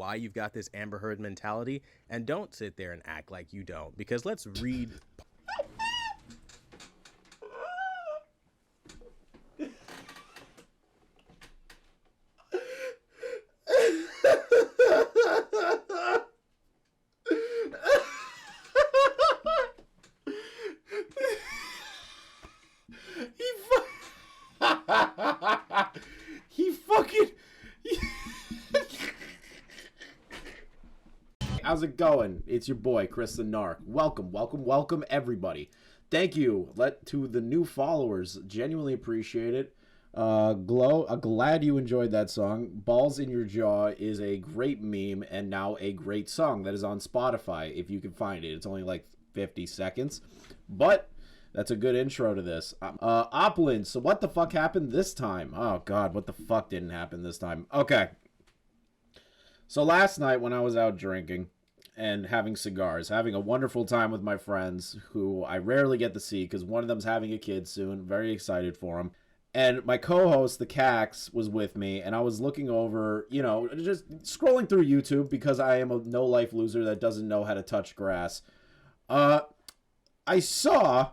why you've got this Amber Heard mentality, and don't sit there and act like you don't, because let's read. He fucking. How's it going? It's your boy, Chris the Narc. Welcome, everybody. Thank you to the new followers. Genuinely appreciate it. Glow, I'm glad you enjoyed that song. Balls in Your Jaw is a great meme and now a great song that is on Spotify, if you can find it. It's only like 50 seconds, but that's a good intro to this. Oplin, so what the fuck happened this time? Oh, God, what the fuck didn't happen this time? Okay. So last night when I was out drinking and having cigars, having a wonderful time with my friends who I rarely get to see because one of them's having a kid soon. Very excited for him. And my co-host, the Cax, was with me, and I was looking over, you know, just scrolling through YouTube because I am a no-life loser that doesn't know how to touch grass. I saw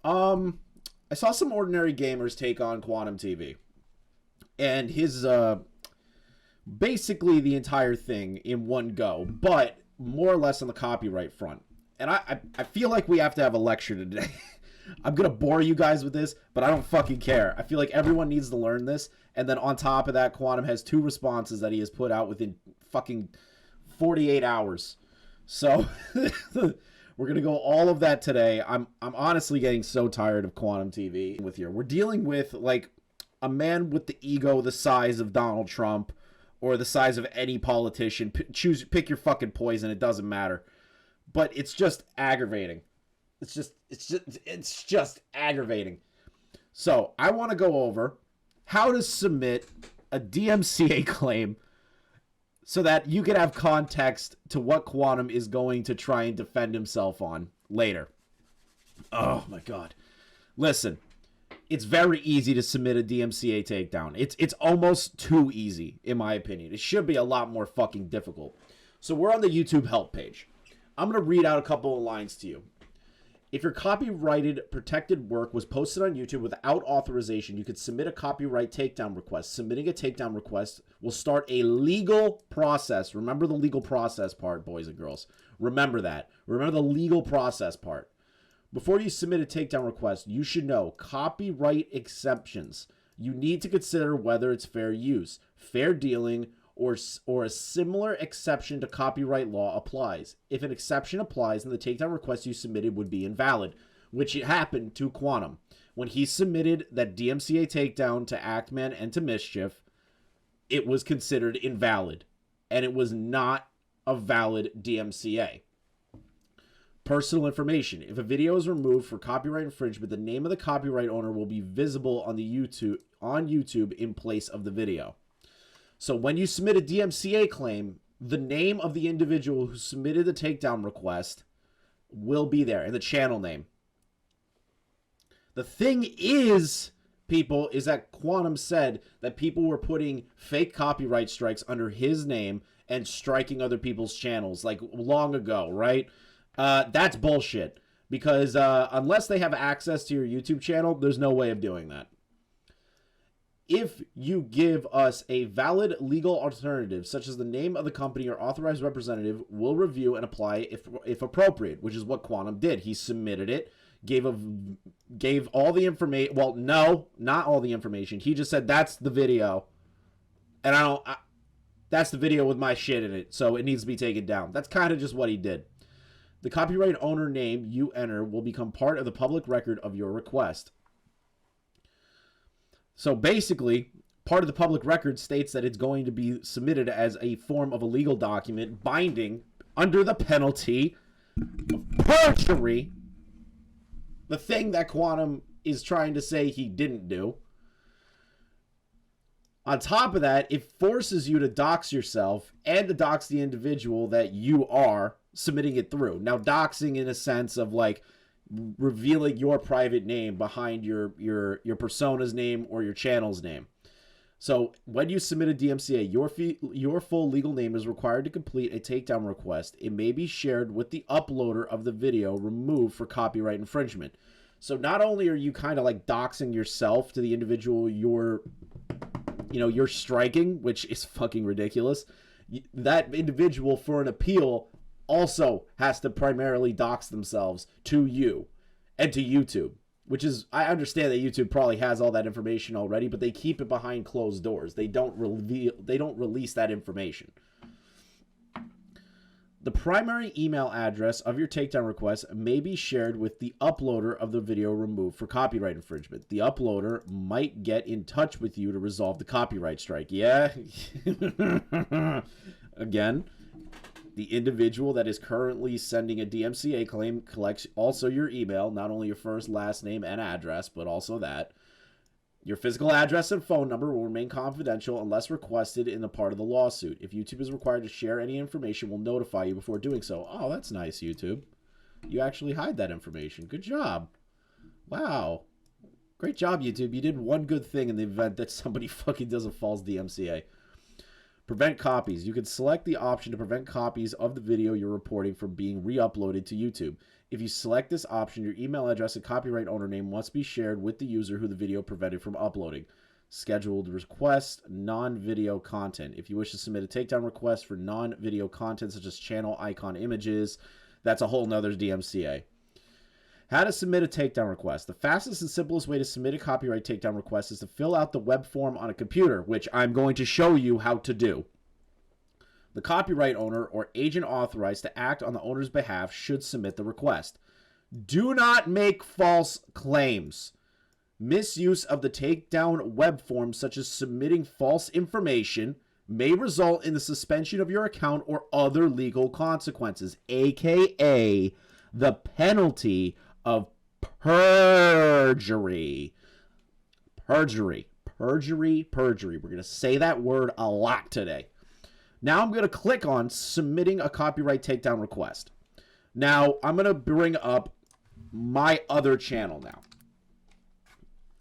some ordinary gamers take on Quantum TV, and his basically the entire thing in one go, but more or less on the copyright front. And I feel like we have to have a lecture today. I'm gonna bore you guys with this, but I don't fucking care. I feel like everyone needs to learn this. And then on top of that, Quantum has 2 responses that he has put out within fucking 48 hours. So we're gonna go all of that today. I'm honestly getting so tired of Quantum TV with you. We're dealing with like a man with the ego the size of Donald Trump or the size of any politician. Pick your fucking poison. It doesn't matter. But it's just aggravating. It's just aggravating. So I want to go over how to submit a DMCA claim so that you can have context to what Quantum is going to try and defend himself on later. Oh my God. Listen, it's very easy to submit a DMCA takedown. It's almost too easy, in my opinion. It should be a lot more fucking difficult. So we're on the YouTube help page. I'm going to read out a couple of lines to you. If your copyrighted protected work was posted on YouTube without authorization, you could submit a copyright takedown request. Submitting a takedown request will start a legal process. Remember the legal process part, boys and girls. Remember that. Remember the legal process part. Before you submit a takedown request, you should know copyright exceptions. You need to consider whether it's fair use, fair dealing, or a similar exception to copyright law applies. If an exception applies, then the takedown request you submitted would be invalid, which it happened to Quantum. When he submitted that DMCA takedown to Actman and to Mischief, it was considered invalid, and it was not a valid DMCA. Personal information. If a video is removed for copyright infringement, the name of the copyright owner will be visible on YouTube in place of the video. So when you submit a DMCA claim, the name of the individual who submitted the takedown request will be there, and the channel name. The thing is, people, is that Quantum said that people were putting fake copyright strikes under his name and striking other people's channels, like long ago, right? That's bullshit, because unless they have access to your YouTube channel, there's no way of doing that. If you give us a valid legal alternative, such as the name of the company or authorized representative, we'll review and apply if appropriate, which is what Quantum did. He submitted it, gave all the information. Well, no, not all the information. He just said, that's the video, and that's the video with my shit in it, so it needs to be taken down. That's kind of just what he did. The copyright owner name you enter will become part of the public record of your request. So basically, part of the public record states that it's going to be submitted as a form of a legal document binding under the penalty of perjury, the thing that Quantum is trying to say he didn't do. On top of that, it forces you to dox yourself and to dox the individual that you are submitting it through. Now, doxing in a sense of like revealing your private name behind your persona's name or your channel's name. So when you submit a DMCA, your full legal name is required to complete a takedown request. It may be shared with the uploader of the video removed for copyright infringement. So not only are you kind of like doxing yourself to the individual you're striking, which is fucking ridiculous, that individual for an appeal also has to primarily dox themselves to you and to YouTube. Which is, I understand that YouTube probably has all that information already, but they keep it behind closed doors. They don't release that information. The primary email address of your takedown request may be shared with the uploader of the video removed for copyright infringement. The uploader might get in touch with you to resolve the copyright strike. Yeah. Again, the individual that is currently sending a DMCA claim collects also your email, not only your first, last name, and address, but also that. Your physical address and phone number will remain confidential unless requested in a part of the lawsuit. If YouTube is required to share any information, we'll notify you before doing so. Oh, that's nice, YouTube. You actually hide that information. Good job. Wow. Great job, YouTube. You did one good thing in the event that somebody fucking does a false DMCA. Prevent copies. You can select the option to prevent copies of the video you're reporting from being re-uploaded to YouTube. If you select this option, your email address and copyright owner name must be shared with the user who the video prevented from uploading. Scheduled request, non-video content. If you wish to submit a takedown request for non-video content such as channel icon images, that's a whole nother DMCA. How to submit a takedown request. The fastest and simplest way to submit a copyright takedown request is to fill out the web form on a computer, which I'm going to show you how to do. The copyright owner or agent authorized to act on the owner's behalf should submit the request. Do not make false claims. Misuse of the takedown web form, such as submitting false information, may result in the suspension of your account or other legal consequences, aka the penalty of perjury. Perjury. We're going to say that word a lot today. Now I'm going to click on submitting a copyright takedown request. Now I'm going to bring up my other channel now.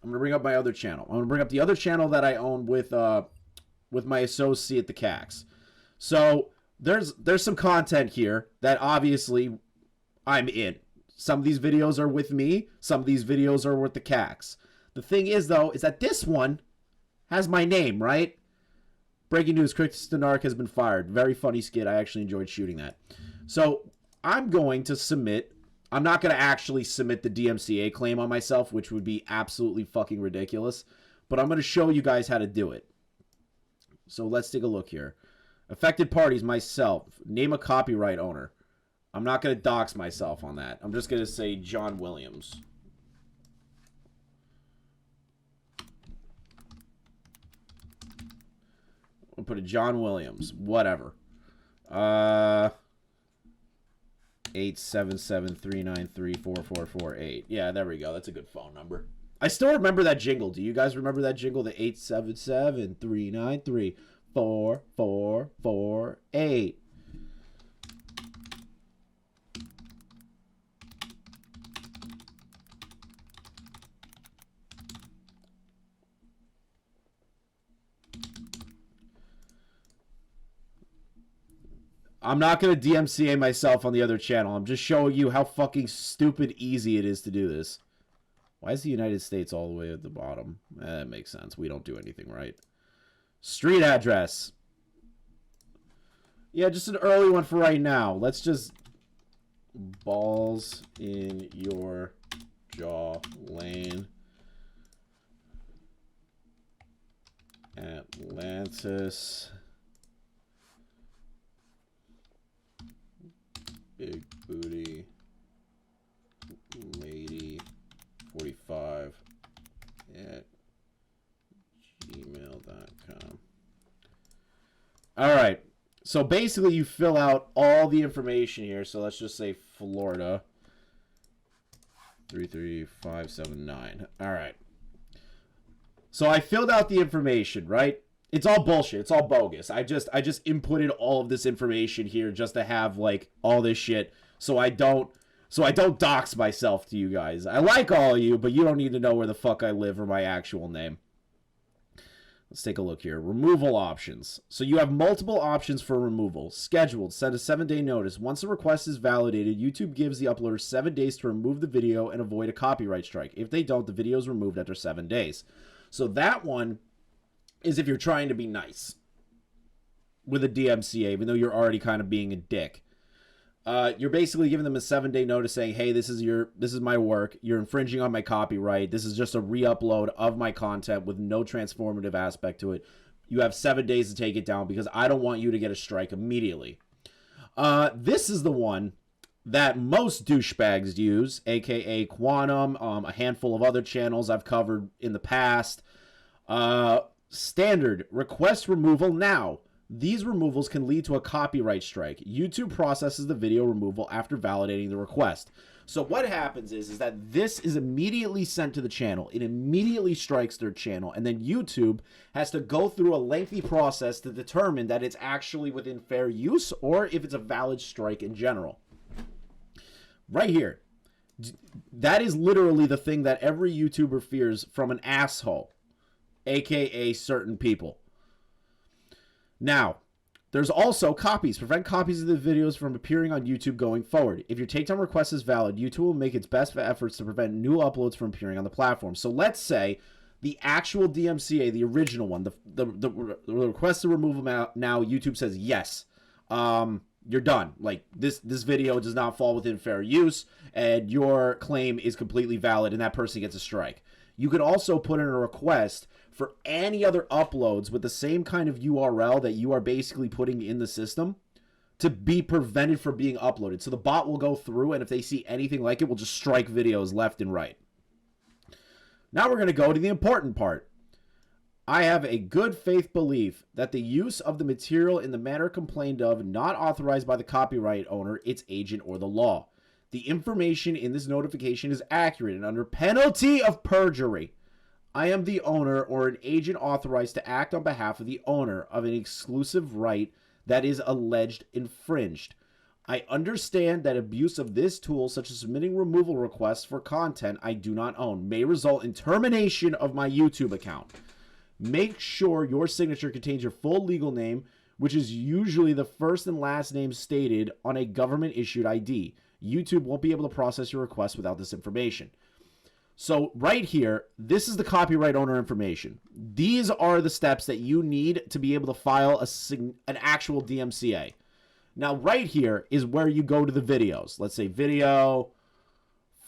I'm going to bring up my other channel. I'm going to bring up the other channel that I own with my associate, the Cax. So there's some content here that obviously I'm in. Some of these videos are with me. Some of these videos are with the Cax. The thing is, though, is that this one has my name, right? Breaking news, Chris Denark has been fired. Very funny skit. I actually enjoyed shooting that. So I'm going to submit. I'm not going to actually submit the DMCA claim on myself, which would be absolutely fucking ridiculous. But I'm going to show you guys how to do it. So let's take a look here. Affected parties, myself. Name a copyright owner. I'm not going to dox myself on that. I'm just going to say John Williams. I'll put a John Williams. Whatever. 877-393-4448. Yeah, there we go. That's a good phone number. I still remember that jingle. Do you guys remember that jingle? The 877-393-4448. I'm not going to DMCA myself on the other channel. I'm just showing you how fucking stupid easy it is to do this. Why is the United States all the way at the bottom? That makes sense. We don't do anything right. Street address. Yeah, just an early one for right now. Let's just... Balls in your jaw lane. Atlantis... Big booty lady 45 at gmail.com. All right. So basically you fill out all the information here. So let's just say Florida 33579. All right. So I filled out the information, right? It's all bullshit. It's all bogus. I just inputted all of this information here just to have like all this shit so I don't dox myself to you guys. I like all of you, but you don't need to know where the fuck I live or my actual name. Let's take a look here. Removal options. So you have multiple options for removal. Scheduled. Set a 7-day notice. Once a request is validated, YouTube gives the uploader 7 days to remove the video and avoid a copyright strike. If they don't, the video is removed after 7 days. So that one is if you're trying to be nice with a DMCA, even though you're already kind of being a dick. You're basically giving them a 7-day notice saying, hey, this is my work. You're infringing on my copyright. This is just a re-upload of my content with no transformative aspect to it. You have 7 days to take it down because I don't want you to get a strike immediately. This is the one that most douchebags use, aka Quantum, a handful of other channels I've covered in the past. Standard, request removal now. These removals can lead to a copyright strike. YouTube processes the video removal after validating the request. So what happens is that this is immediately sent to the channel. It immediately strikes their channel, and then YouTube has to go through a lengthy process to determine that it's actually within fair use or if it's a valid strike in general. Right here. That is literally the thing that every YouTuber fears from an asshole, aka certain people. Now, there's also copies. Prevent copies of the videos from appearing on YouTube going forward. If your takedown request is valid, YouTube will make its best efforts to prevent new uploads from appearing on the platform. So let's say the actual DMCA, the original one, the request to remove them now, YouTube says yes. You're done. Like, this video does not fall within fair use, and your claim is completely valid, and that person gets a strike. You could also put in a request for any other uploads with the same kind of URL that you are basically putting in the system to be prevented from being uploaded. So the bot will go through, and if they see anything like it, will just strike videos left and right. Now we're going to go to the important part. I have a good faith belief that the use of the material in the manner complained of not authorized by the copyright owner, its agent, or the law. The information in this notification is accurate and under penalty of perjury. I am the owner or an agent authorized to act on behalf of the owner of an exclusive right that is alleged infringed. I understand that abuse of this tool, such as submitting removal requests for content I do not own, may result in termination of my YouTube account. Make sure your signature contains your full legal name, which is usually the first and last name stated on a government-issued ID. YouTube won't be able to process your request without this information. So right here, this is the copyright owner information. These are the steps that you need to be able to file an actual DMCA. Now right here is where you go to the videos. Let's say video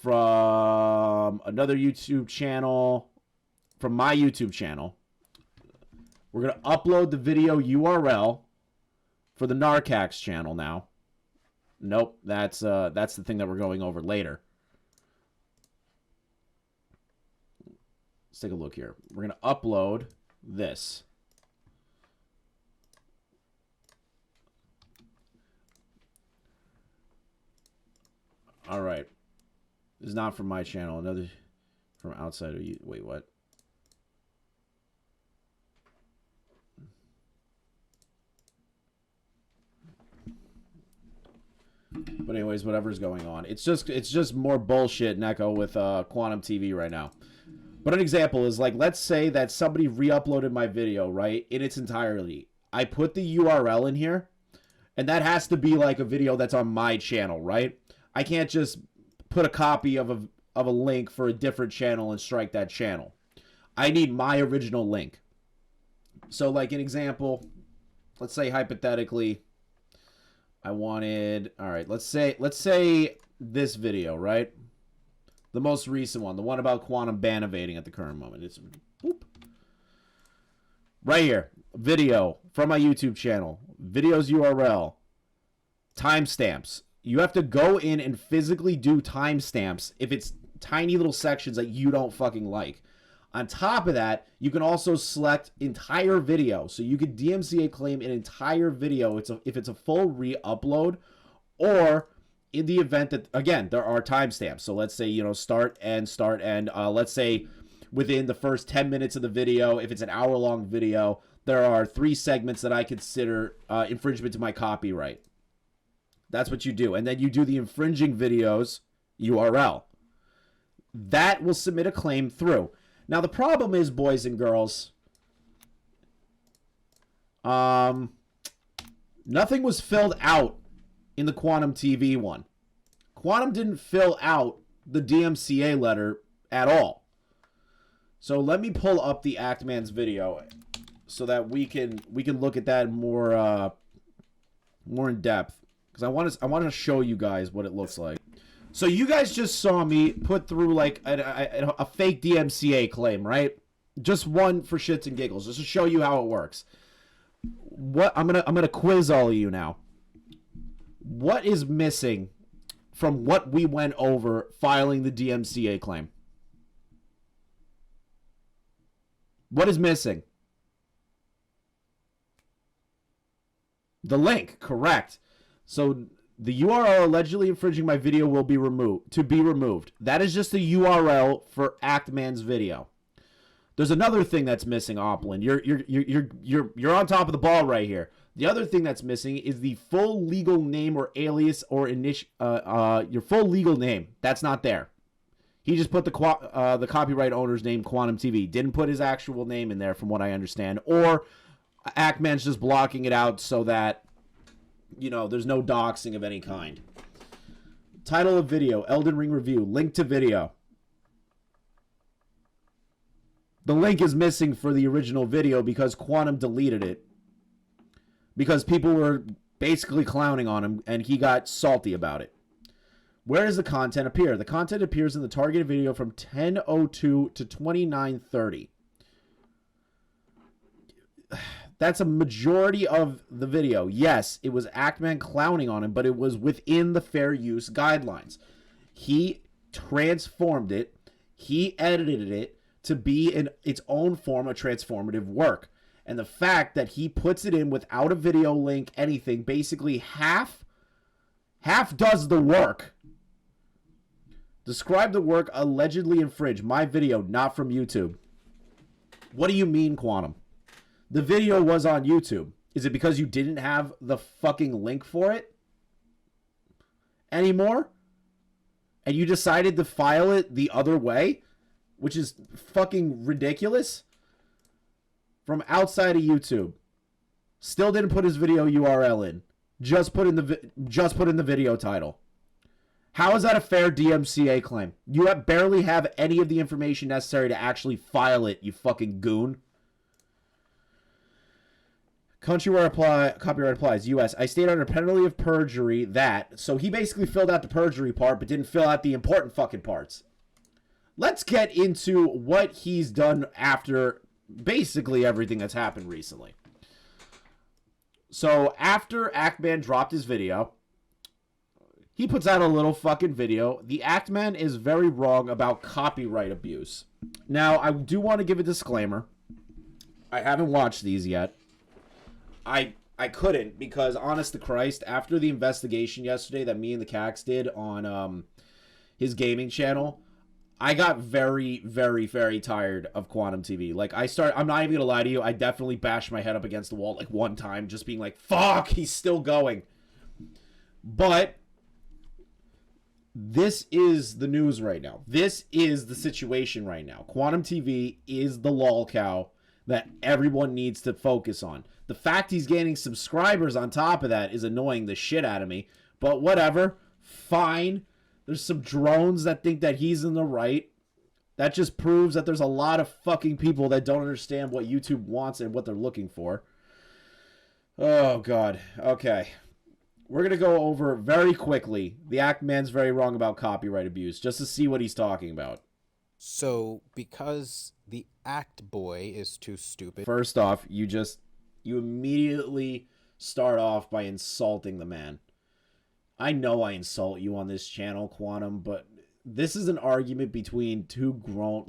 from another YouTube channel, from my YouTube channel. We're going to upload the video URL for the Narcax channel now. Nope, that's the thing that we're going over later. Let's take a look here. We're going to upload this. All right. This is not from my channel. Another from outside of you. Wait, what? But anyways, whatever's going on. It's just more bullshit, Neko, with Quantum TV right now. But an example is, like, let's say that somebody re-uploaded my video, right, in its entirety. I put the URL in here, and that has to be, like, a video that's on my channel, right? I can't just put a copy of a link for a different channel and strike that channel. I need my original link. So, like, an example, let's say, hypothetically, I wanted, all right, let's say this video, right? The most recent one, the one about quantum ban evading at the current moment. It's whoop. Right here, video from my YouTube channel, videos URL, timestamps. You have to go in and physically do timestamps if it's tiny little sections that you don't fucking like. On top of that, you can also select entire video. So you could DMCA claim an entire video if it's a full re-upload, or in the event that, again, there are timestamps. So let's say, start, end. Let's say within the first 10 minutes of the video, if it's an hour-long video, there are 3 segments that I consider infringement to my copyright. That's what you do. And then you do the infringing videos URL. That will submit a claim through. Now, the problem is, boys and girls, Nothing was filled out in the Quantum TV one. Quantum didn't fill out the DMCA letter at all. So let me pull up the Actman's video so that we can look at that more in depth, because I want to show you guys what it looks like. So you guys just saw me put through like a fake DMCA claim, right? Just one for shits and giggles, just to show you how it works. What I'm gonna quiz all of you now. What is missing from what we went over filing the DMCA claim? What is missing? The link, correct. So the URL allegedly infringing my video will be removed. That is just a URL for Actman's video. There's another thing that's missing, Oplin. You're on top of the ball right here. The other thing that's missing is the full legal name or alias or your full legal name. That's not there. He just put the copyright owner's name, Quantum TV. Didn't put his actual name in there, from what I understand. Or Actman's just blocking it out so that, you know, there's no doxing of any kind. Title of video, Elden Ring review. Link to video. The link is missing for the original video because Quantum deleted it. Because people were basically clowning on him and he got salty about it. Where does the content appear? The content appears in the targeted video from 10:02 to 29:30. That's a majority of the video. Yes, it was Actman clowning on him, but it was within the fair use guidelines. He transformed it. He edited it to be in its own form a transformative work. And the fact that he puts it in without a video link, anything, basically half does the work. Describe the work allegedly infringed. My video, not from YouTube. What do you mean, Quantum? The video was on YouTube. Is it because you didn't have the fucking link for it anymore? And you decided to file it the other way? Which is fucking ridiculous. From outside of YouTube. Still didn't put his video URL in. Just put in the video title. How is that a fair DMCA claim? You barely have any of the information necessary to actually file it, you fucking goon. Country where copyright applies, U.S. I state under penalty of perjury that... So he basically filled out the perjury part, but didn't fill out the important fucking parts. Let's get into what he's done after basically everything that's happened recently. So after Actman dropped his video... He puts out a little fucking video. The Actman is very wrong about copyright abuse. Now, I do want to give a disclaimer. I haven't watched these yet. I couldn't because, honest to Christ, after the investigation yesterday that me and the Cax did on his gaming channel, I got very, very, very tired of Quantum TV. Like, I'm not even going to lie to you, I definitely bashed my head up against the wall like one time, just being like, fuck, he's still going. But... this is the news right now. This is the situation right now. Quantum TV is the lol cow that everyone needs to focus on. The fact he's gaining subscribers on top of that is annoying the shit out of me. But whatever. Fine. There's some drones that think that he's in the right. That just proves that there's a lot of fucking people that don't understand what YouTube wants and what they're looking for. Oh, God. Okay. We're going to go over very quickly. The Actman's very wrong about copyright abuse, just to see what he's talking about. So, because the Act Boy is too stupid... First off, you immediately start off by insulting the man. I know I insult you on this channel, Quantum, but this is an argument between two grown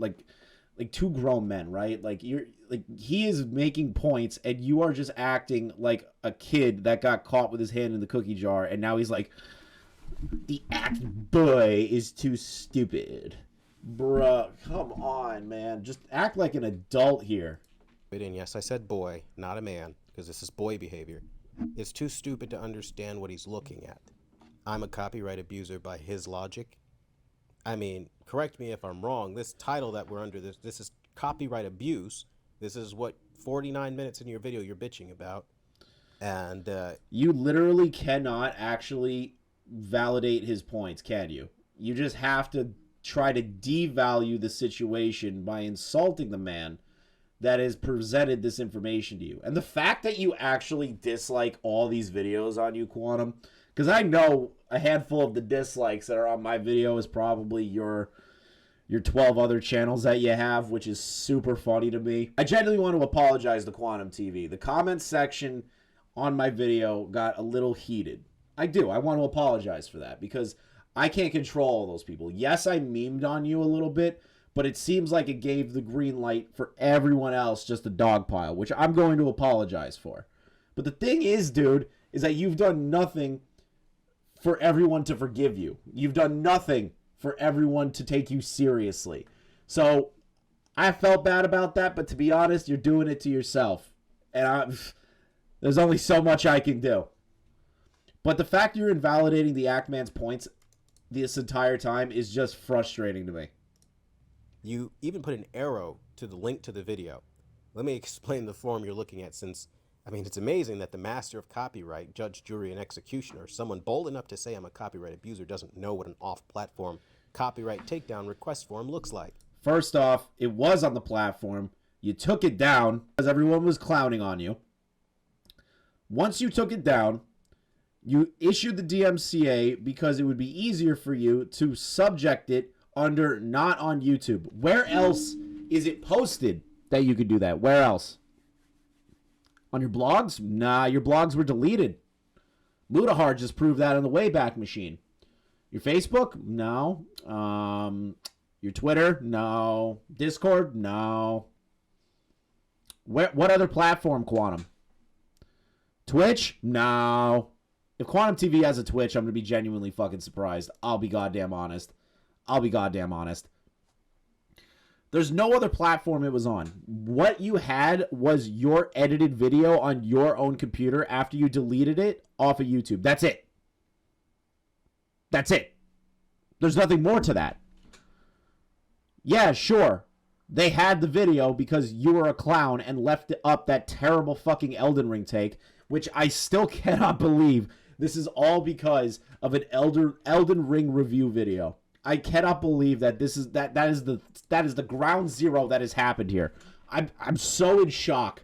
men, right? He is making points and you are just acting like a kid that got caught with his hand in the cookie jar, and now he's like, the Act Boy is too stupid. Bruh, come on, man. Just act like an adult here. And yes, I said boy, not a man, because this is boy behavior. Is too stupid to understand what he's looking at. I'm a copyright abuser by his logic. I mean, correct me if I'm wrong. This title that we're under, this is copyright abuse. This is what 49 minutes in your video you're bitching about. And You literally cannot actually validate his points, can you? You just have to try to devalue the situation by insulting the man that has presented this information to you. And the fact that you actually dislike all these videos on you, Quantum, because I know a handful of the dislikes that are on my video is probably your 12 other channels that you have, which is super funny to me. I genuinely want to apologize to Quantum TV. The comments section on my video got a little heated. I do. I want to apologize for that because I can't control all those people. Yes, I memed on you a little bit, but it seems like it gave the green light for everyone else just a dogpile, which I'm going to apologize for. But the thing is, dude, is that you've done nothing for everyone to forgive you. You've done nothing for everyone to take you seriously. So I felt bad about that, but to be honest, you're doing it to yourself. And there's only so much I can do. But the fact you're invalidating the Act-Man's points this entire time is just frustrating to me. you even put an arrow to the link to the video. Let me explain the form you're looking at, since, I mean, it's amazing that the master of copyright, judge, jury, and executioner, someone bold enough to say I'm a copyright abuser, doesn't know what an off-platform copyright takedown request form looks like. First off, it was on the platform. You took it down because everyone was clowning on you. Once you took it down, you issued the DMCA because it would be easier for you to subject it under not on YouTube. Where else is it posted that you could do that? Where else? On your blogs? Nah, your blogs were deleted. Mudahar just proved that on the Wayback Machine. Your Facebook? No. Your Twitter? No. Discord? No. What other platform, Quantum? Twitch? No. If Quantum TV has a Twitch, I'm going to be genuinely fucking surprised. I'll be goddamn honest. There's no other platform it was on. What you had was your edited video on your own computer after you deleted it off of YouTube. That's it. There's nothing more to that. Yeah, sure. They had the video because you were a clown and left up that terrible fucking Elden Ring take, which I still cannot believe this is all because of an Elden Ring review video. I cannot believe that this is that is the ground zero that has happened here. I'm so in shock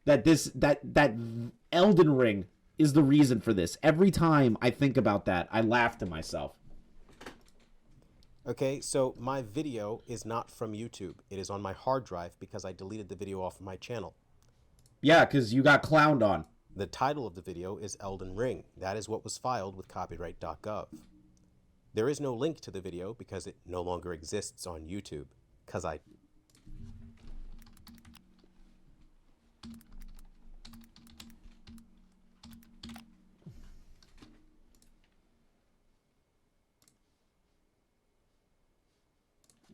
that that Elden Ring is the reason for this. Every time I think about that, I laugh to myself. Okay, so my video is not from YouTube. It is on my hard drive because I deleted the video off of my channel. Yeah, because you got clowned on. The title of the video is Elden Ring. That is what was filed with copyright.gov. There is no link to the video because it no longer exists on YouTube.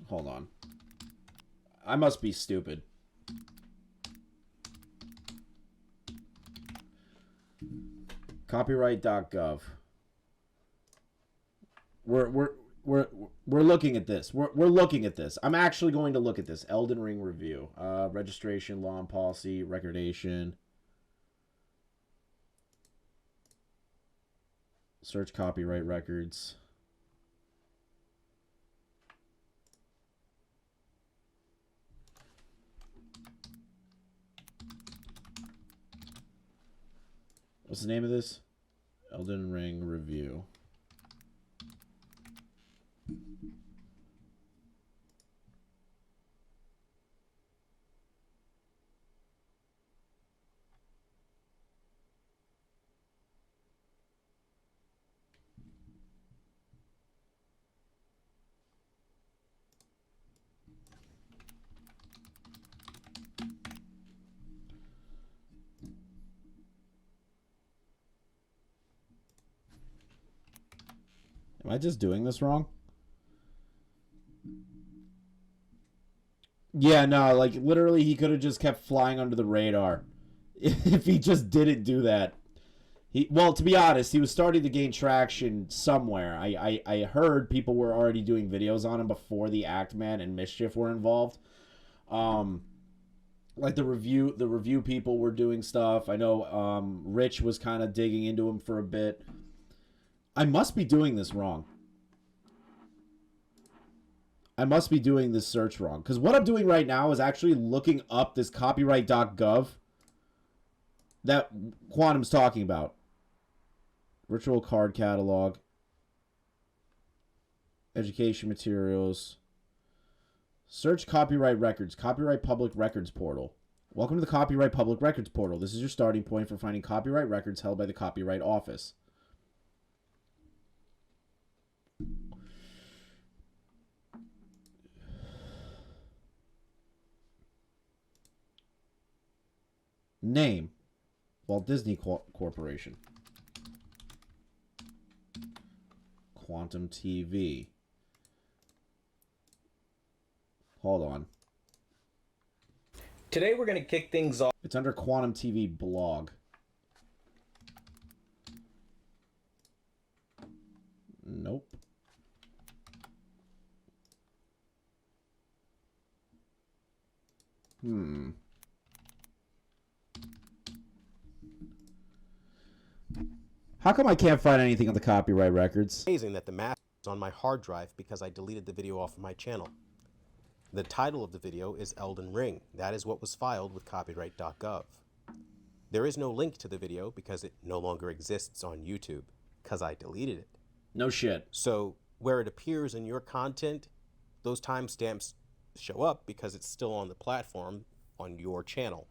Hold on. I must be stupid. Copyright.gov. We're looking at this. We're looking at this. I'm actually going to look at this. Elden Ring review. Registration, law and policy, recordation. Search copyright records. What's the name of this? Elden Ring review. Am I just doing this wrong? Yeah, no, like literally he could have just kept flying under the radar if he just didn't do that. Well, to be honest, he was starting to gain traction somewhere. I heard people were already doing videos on him before the Act Man and Mischief were involved. like the review people were doing stuff. I know Rich was kind of digging into him for a bit. I must be doing this wrong. I must be doing this search wrong. Because what I'm doing right now is actually looking up this copyright.gov that Quantum's talking about. Virtual card catalog. Education materials. Search copyright records. Copyright public records portal. Welcome to the Copyright Public Records portal. This is your starting point for finding copyright records held by the Copyright Office. Name. Walt Disney Corporation. Quantum TV. Hold on. Today we're going to kick things off. It's under Quantum TV blog. Nope. How come I can't find anything on the copyright records? Amazing that the mask is on my hard drive because I deleted the video off of my channel. The title of the video is Elden Ring. That is what was filed with copyright.gov. There is no link to the video because it no longer exists on YouTube because I deleted it. No shit. So where it appears in your content, those timestamps show up because it's still on the platform on your channel.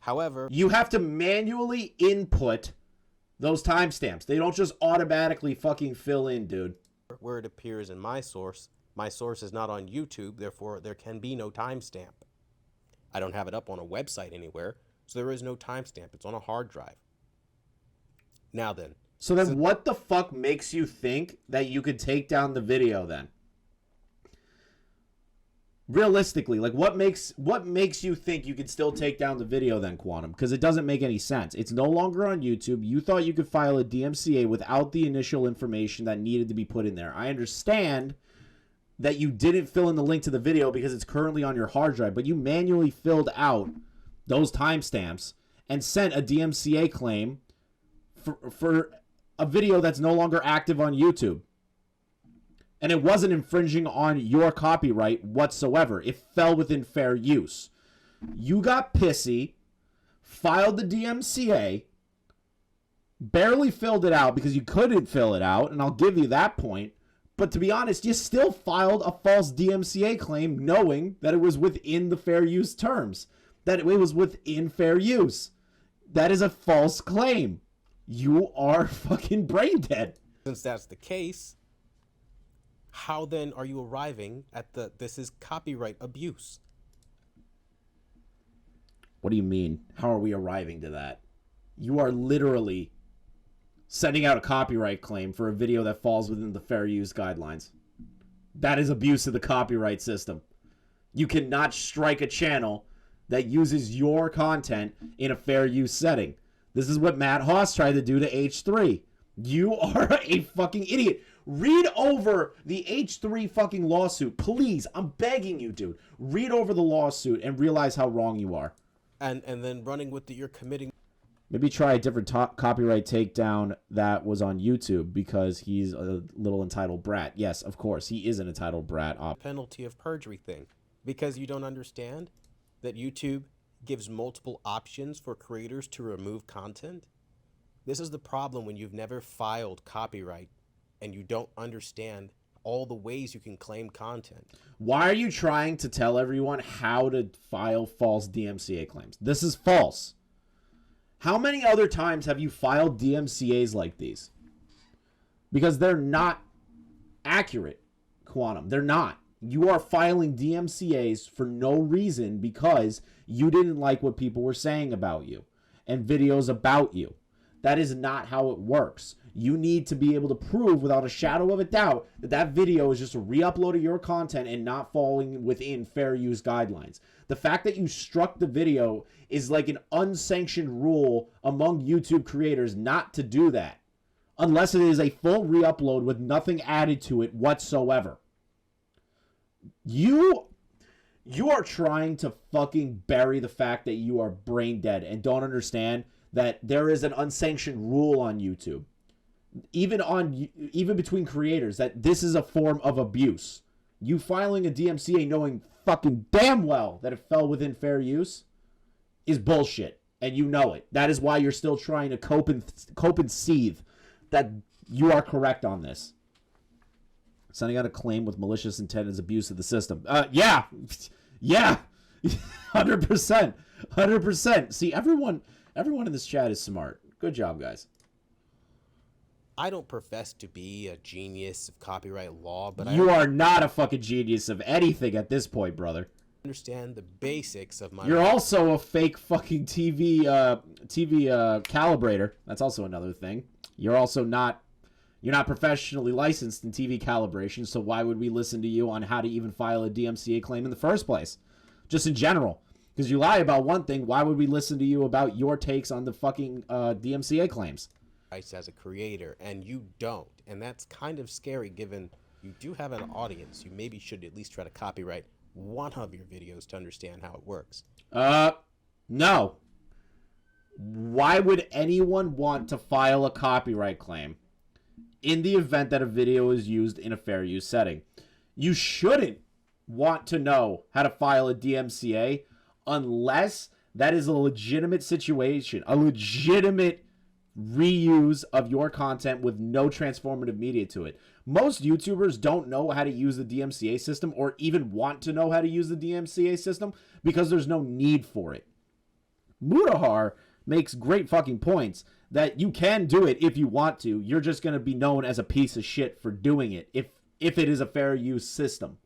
However, You have to manually input those timestamps. They don't just automatically fucking fill in, dude. where it appears in my source is not on YouTube, therefore there can be no timestamp. I don't have it up on a website anywhere, so there is no timestamp. It's on a hard drive. Now then. So then what the fuck makes you think that you could take down the video then? Realistically, like what makes you think you could still take down the video then, Quantum? Because it doesn't make any sense. It's no longer on YouTube. You thought you could file a DMCA without the initial information that needed to be put in there. I understand that you didn't fill in the link to the video because it's currently on your hard drive, but you manually filled out those timestamps and sent a DMCA claim for a video that's no longer active on YouTube. And it wasn't infringing on your copyright whatsoever. It fell within fair use. You got pissy, filed the DMCA, barely filled it out because you couldn't fill it out, and I'll give you that point. But to be honest, you still filed a false DMCA claim knowing that it was within the fair use terms, that it was within fair use. That is a false claim. You are fucking brain dead. Since that's the case, how then are you arriving at this is copyright abuse? What do you mean? How are we arriving to that? You are literally sending out a copyright claim for a video that falls within the fair use guidelines. That is abuse of the copyright system. You cannot strike a channel that uses your content in a fair use setting. This is what Matt Haas tried to do to H3. You are a fucking idiot. Read over the H3 fucking lawsuit. Please, I'm begging you, dude. Read over the lawsuit and realize how wrong you are. And then running with you're committing. Maybe try a different copyright takedown that was on YouTube because he's a little entitled brat. Yes, of course, he is an entitled brat. Penalty of perjury thing. Because you don't understand that YouTube gives multiple options for creators to remove content. This is the problem when you've never filed copyright and you don't understand all the ways you can claim content. Why are you trying to tell everyone how to file false DMCA claims? This is false. How many other times have you filed DMCAs like these? Because they're not accurate, Quantum. They're not. You are filing DMCAs for no reason because you didn't like what people were saying about you and videos about you. That is not how it works. You need to be able to prove without a shadow of a doubt that that video is just a re-upload of your content and not falling within fair use guidelines. The fact that you struck the video is like an unsanctioned rule among YouTube creators not to do that unless it is a full re-upload with nothing added to it whatsoever. You You are trying to fucking bury the fact that you are brain dead and don't understand that there is an unsanctioned rule on YouTube, even between creators, that this is a form of abuse. You filing a DMCA knowing fucking damn well that it fell within fair use is bullshit, and you know it. That is why you're still trying to cope and seethe that you are correct on this. Sending out a claim with malicious intent is abuse of the system. Yeah, 100%. See, everyone in this chat is smart. Good job, guys. I don't profess to be a genius of copyright law, but You are not a fucking genius of anything at this point, brother. understand the basics of my... You're also a fake fucking TV calibrator. That's also another thing. You're also not... You're not professionally licensed in TV calibration, so why would we listen to you on how to even file a DMCA claim in the first place? Just in general. Because you lie about one thing, why would we listen to you about your takes on the fucking DMCA claims? As a creator, and you don't. And that's kind of scary given you do have an audience. You maybe should at least try to copyright one of your videos to understand how it works. No. Why would anyone want to file a copyright claim in the event that a video is used in a fair use setting? You shouldn't want to know how to file a DMCA unless that is a legitimate situation, a legitimate reuse of your content with no transformative media to it. Most YouTubers don't know how to use the DMCA system or even want to know how to use the DMCA system because there's no need for it. Mutahar makes great fucking points that you can do it if you want to. You're just going to be known as a piece of shit for doing it if it is a fair use system,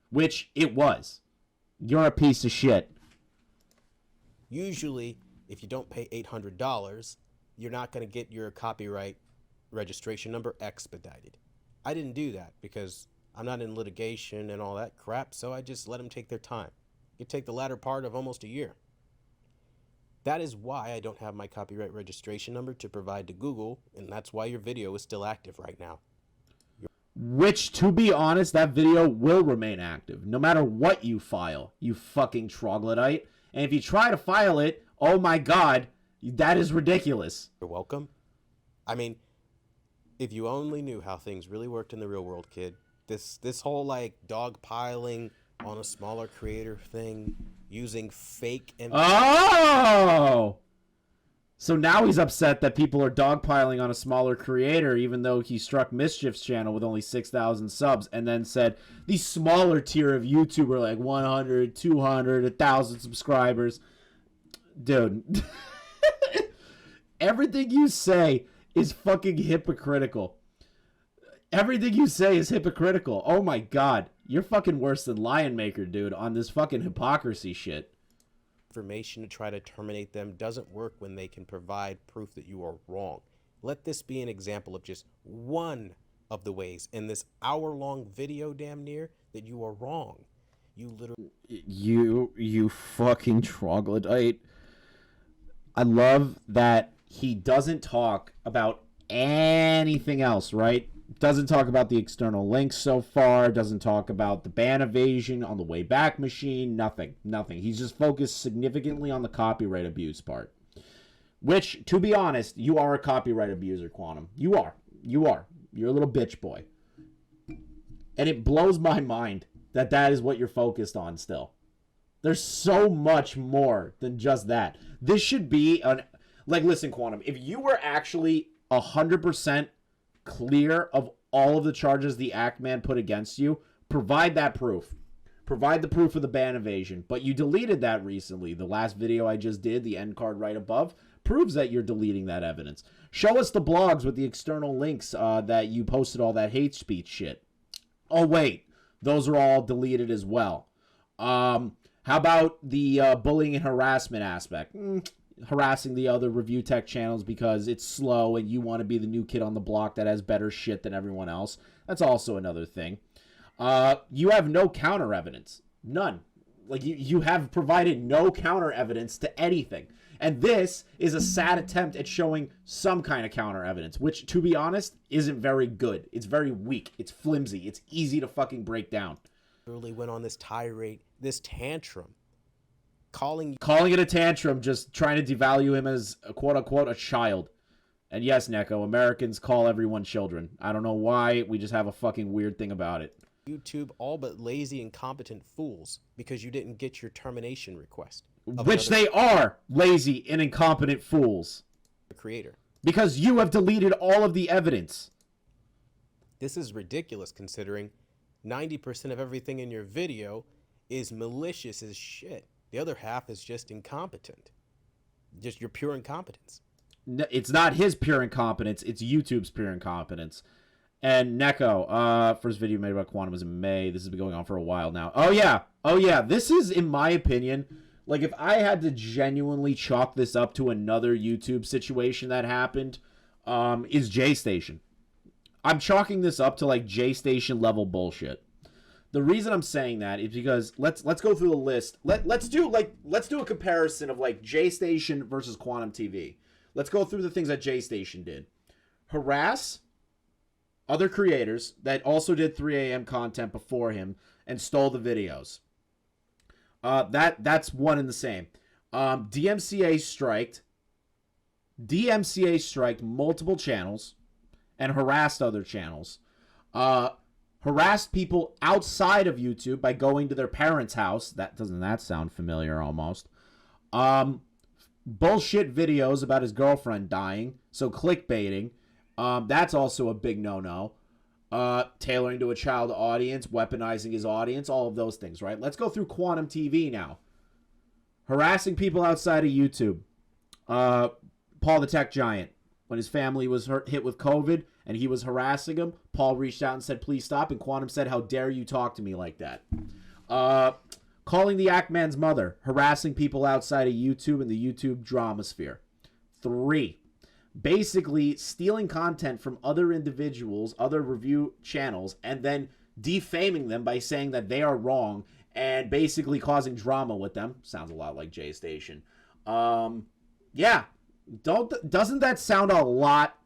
which it was. You're a piece of shit. Usually, if you don't pay $800, you're not going to get your copyright registration number expedited. I didn't do that because I'm not in litigation and all that crap, so I just let them take their time. It take the latter part of almost a year. That is why I don't have my copyright registration number to provide to Google, and that's why your video is still active right now. Which, to be honest, that video will remain active, no matter what you file, you fucking troglodyte. And if you try to file it, oh my god, that is ridiculous. You're welcome. I mean, if you only knew how things really worked in the real world, kid, this whole, like, dogpiling on a smaller creator thing, using fake... Oh! So now he's upset that people are dogpiling on a smaller creator, even though he struck Mischief's channel with only 6,000 subs, and then said these smaller tier of YouTuber, like 100, 200, 1,000 subscribers. Dude. Everything you say is fucking hypocritical. Everything you say is hypocritical. Oh my god. You're fucking worse than Lion Maker, dude, on this fucking hypocrisy shit. Information to try to terminate them doesn't work when they can provide proof that you are wrong. Let this be an example of just one of the ways in this hour-long video, damn near, that you are wrong. You literally... You fucking troglodyte. I love that he doesn't talk about anything else, right? Doesn't talk about the external links so far, doesn't talk about the ban evasion on the Wayback Machine, nothing. He's just focused significantly on the copyright abuse part. Which, to be honest, you are a copyright abuser, Quantum. You are. You're a little bitch boy. And it blows my mind that is what you're focused on still. There's so much more than just that. This should be like, listen, Quantum, if you were actually 100% clear of all of the charges the Act Man put against you, provide that proof. Provide the proof of the ban evasion. But you deleted that recently. The last video I just did, the end card right above, proves that you're deleting that evidence. Show us the blogs with the external links that you posted all that hate speech shit. Oh, wait. Those are all deleted as well. How about the bullying and harassment aspect? Harassing the other review tech channels because it's slow and you want to be the new kid on the block that has better shit than everyone else. That's also another thing. You have no counter evidence. None. Like, you have provided no counter evidence to anything. And this is a sad attempt at showing some kind of counter evidence, which, to be honest, isn't very good. It's very weak. It's flimsy. It's easy to fucking break down. Literally went on this tirade this tantrum, calling it a tantrum, just trying to devalue him as a quote-unquote a child. And yes, Neko, Americans call everyone children. I don't know why. We just have a fucking weird thing about it. YouTube all but lazy, incompetent fools because you didn't get your termination request. Which they are lazy and incompetent fools. Creator. Because you have deleted all of the evidence. This is ridiculous considering 90% of everything in your video is malicious as shit. The other half is just incompetent. Just your pure incompetence. No, it's not his pure incompetence. It's YouTube's pure incompetence. And Neko, first video made about Quantum was in May. This has been going on for a while now. Oh, yeah. This is, in my opinion, like if I had to genuinely chalk this up to another YouTube situation that happened, is J-Station. I'm chalking this up to like J-Station level bullshit. The reason I'm saying that is because let's go through the list. Let's do a comparison of like J-Station versus Quantum TV. Let's go through the things that J-Station did. Harass other creators that also did 3 a.m. content before him and stole the videos. That's one and the same. DMCA striked multiple channels and harassed other channels. Harassed people outside of YouTube by going to their parents' house. Doesn't that sound familiar almost? Bullshit videos about his girlfriend dying. So clickbaiting. That's also a big no-no. Tailoring to a child audience, weaponizing his audience, all of those things, right? Let's go through Quantum TV now. Harassing people outside of YouTube. Paul the Tech Giant. When his family was hit with COVID and he was harassing him, Paul reached out and said, please stop. And Quantum said, how dare you talk to me like that? Calling the Ackman's mother. Harassing people outside of YouTube and the YouTube drama sphere. 3. Basically stealing content from other individuals, other review channels, and then defaming them by saying that they are wrong and basically causing drama with them. Sounds a lot like J-Station. Yeah. Doesn't that sound a lot?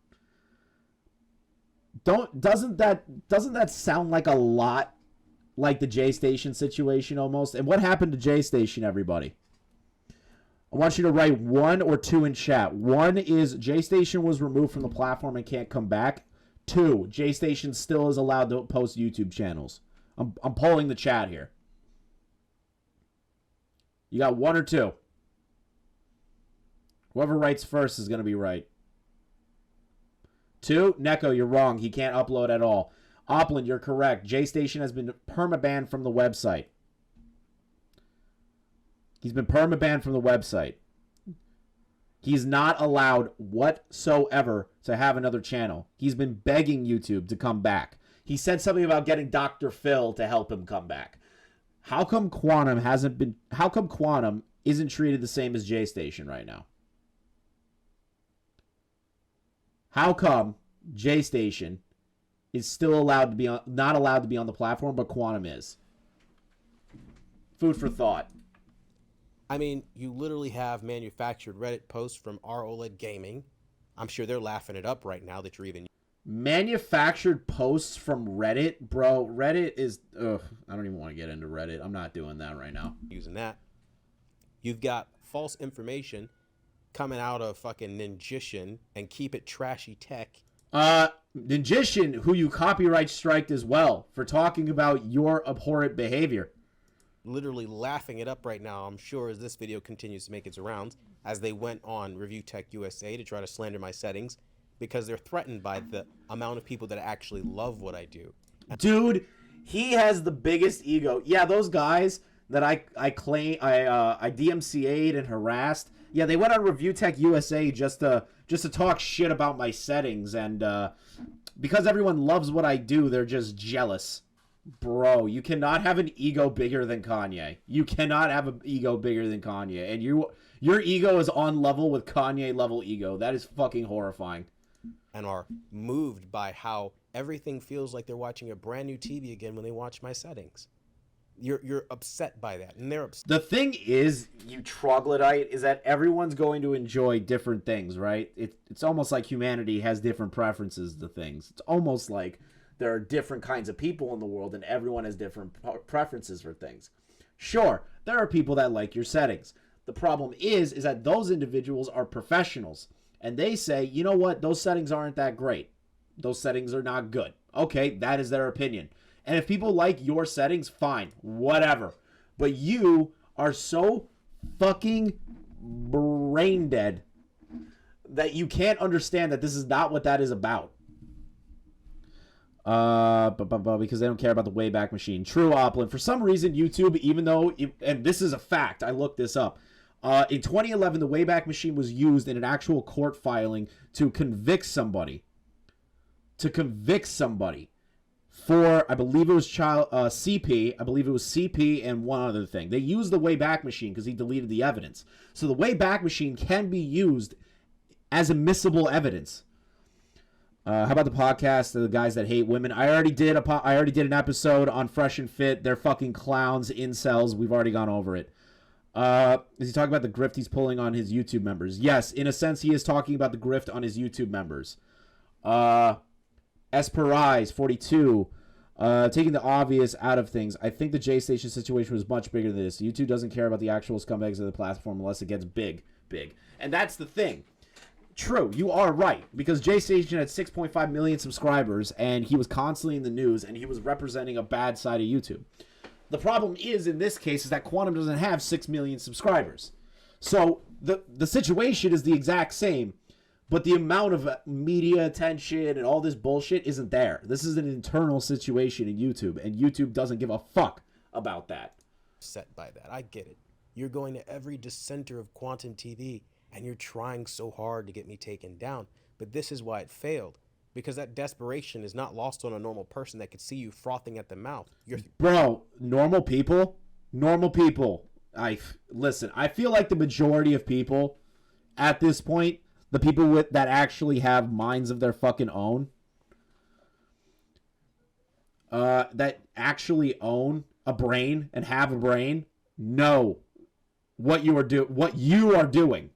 Doesn't that sound like a lot like the J-Station situation almost? And what happened to J-Station, everybody? I want you to write 1 or 2 in chat. 1 is J-Station was removed from the platform and can't come back. 2, J-Station still is allowed to post YouTube channels. I'm polling the chat here. You got 1 or 2. Whoever writes first is going to be right. 2, Neko, you're wrong. He can't upload at all. Opland, you're correct. J-Station has been permabanned from the website. He's been permabanned from the website. He's not allowed whatsoever to have another channel. He's been begging YouTube to come back. He said something about getting Dr. Phil to help him come back. How come Quantum isn't treated the same as J-Station right now? How come J-Station is still not allowed to be on the platform, but Quantum is? Food for thought. I mean, you literally have manufactured Reddit posts from ROLED Gaming. I'm sure they're laughing it up right now that you're even... Manufactured posts from Reddit? Bro, Reddit is... Ugh, I don't even want to get into Reddit. I'm not doing that right now. Using that. You've got false information coming out of fucking Ninjishin and Keep It Trashy Tech. Ninjishin, who you copyright striked as well for talking about your abhorrent behavior. Literally laughing it up right now, I'm sure, as this video continues to make its rounds, as they went on Review Tech USA to try to slander my settings, because they're threatened by the amount of people that actually love what I do. Dude, he has the biggest ego. Yeah, those guys that I DMCA'd and harassed, yeah, they went on Review Tech USA just to talk shit about my settings, and because everyone loves what I do, they're just jealous. Bro, you cannot have an ego bigger than Kanye. You cannot have an ego bigger than Kanye. And your ego is on level with Kanye level ego. That is fucking horrifying. And are moved by how everything feels like they're watching a brand new TV again when they watch my settings. You're upset by that, and they're upset. The thing is, you troglodyte, is that everyone's going to enjoy different things, right? It's almost like humanity has different preferences to things. It's almost like there are different kinds of people in the world and everyone has different preferences for things. Sure, there are people that like your settings. The problem is that those individuals are professionals, and they say, you know what, those settings aren't that great. Those settings are not good. Okay, that is their opinion. And if people like your settings, fine, whatever. But you are so fucking brain dead that you can't understand that this is not what that is about. Because they don't care about the Wayback Machine. True, Oplin. For some reason, YouTube, even though, and this is a fact, I looked this up. In 2011, the Wayback Machine was used in an actual court filing to convict somebody. For, I believe it was CP. I believe it was CP and one other thing. They used the Wayback Machine because he deleted the evidence. So the Wayback Machine can be used as admissible evidence. How about the podcast of the guys that hate women? I already did an episode on Fresh and Fit. They're fucking clowns, incels. We've already gone over it. Is he talking about the grift he's pulling on his YouTube members? Yes, in a sense, he is talking about the grift on his YouTube members. Esperise 42. Taking the obvious out of things, I think the J Station situation was much bigger than this. YouTube doesn't care about the actual scumbags of the platform unless it gets big. And that's the thing. True, you are right, because J Station had 6.5 million subscribers, and he was constantly in the news, and he was representing a bad side of YouTube. The problem is, in this case, is that Quantum doesn't have 6 million subscribers. So the situation is the exact same, but the amount of media attention and all this bullshit isn't there. This is an internal situation in YouTube, and YouTube doesn't give a fuck about that. Upset by that. I get it. You're going to every dissenter of Quantum TV, and you're trying so hard to get me taken down. But this is why it failed. Because that desperation is not lost on a normal person that could see you frothing at the mouth. Bro, normal people. Listen, I feel like the majority of people at this point, the people that actually have minds of their fucking own, that actually own a brain and have a brain, know what you are doing.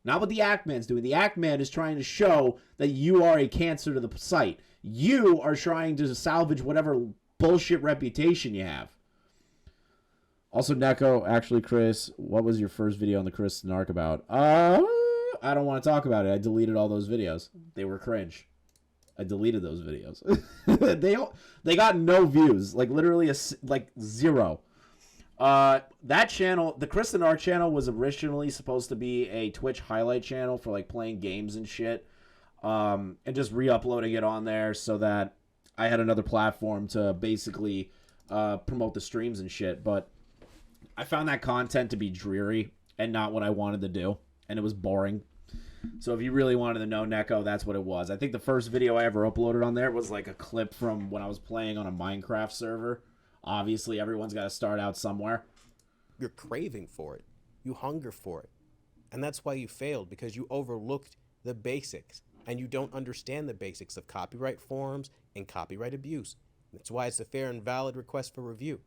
Not what the Act Man's doing. The Act Man is trying to show that you are a cancer to the site. You are trying to salvage whatever bullshit reputation you have. Also, Neko, actually, Chris, what was your first video on the Chris Narc about? I don't want to talk about it. I deleted all those videos. They were cringe. I deleted those videos. They got no views. Like, literally, zero. That channel, the Chris and Art channel, was originally supposed to be a Twitch highlight channel for like playing games and shit, and just re-uploading it on there so that I had another platform to basically promote the streams and shit. But I found that content to be dreary and not what I wanted to do, and it was boring. So if you really wanted to know, Neko, that's what it was. I think the first video I ever uploaded on there was like a clip from when I was playing on a Minecraft server. Obviously, everyone's got to start out somewhere. You're craving for it. You hunger for it. And that's why you failed, because you overlooked the basics. And you don't understand the basics of copyright forms and copyright abuse. That's why it's a fair and valid request for review.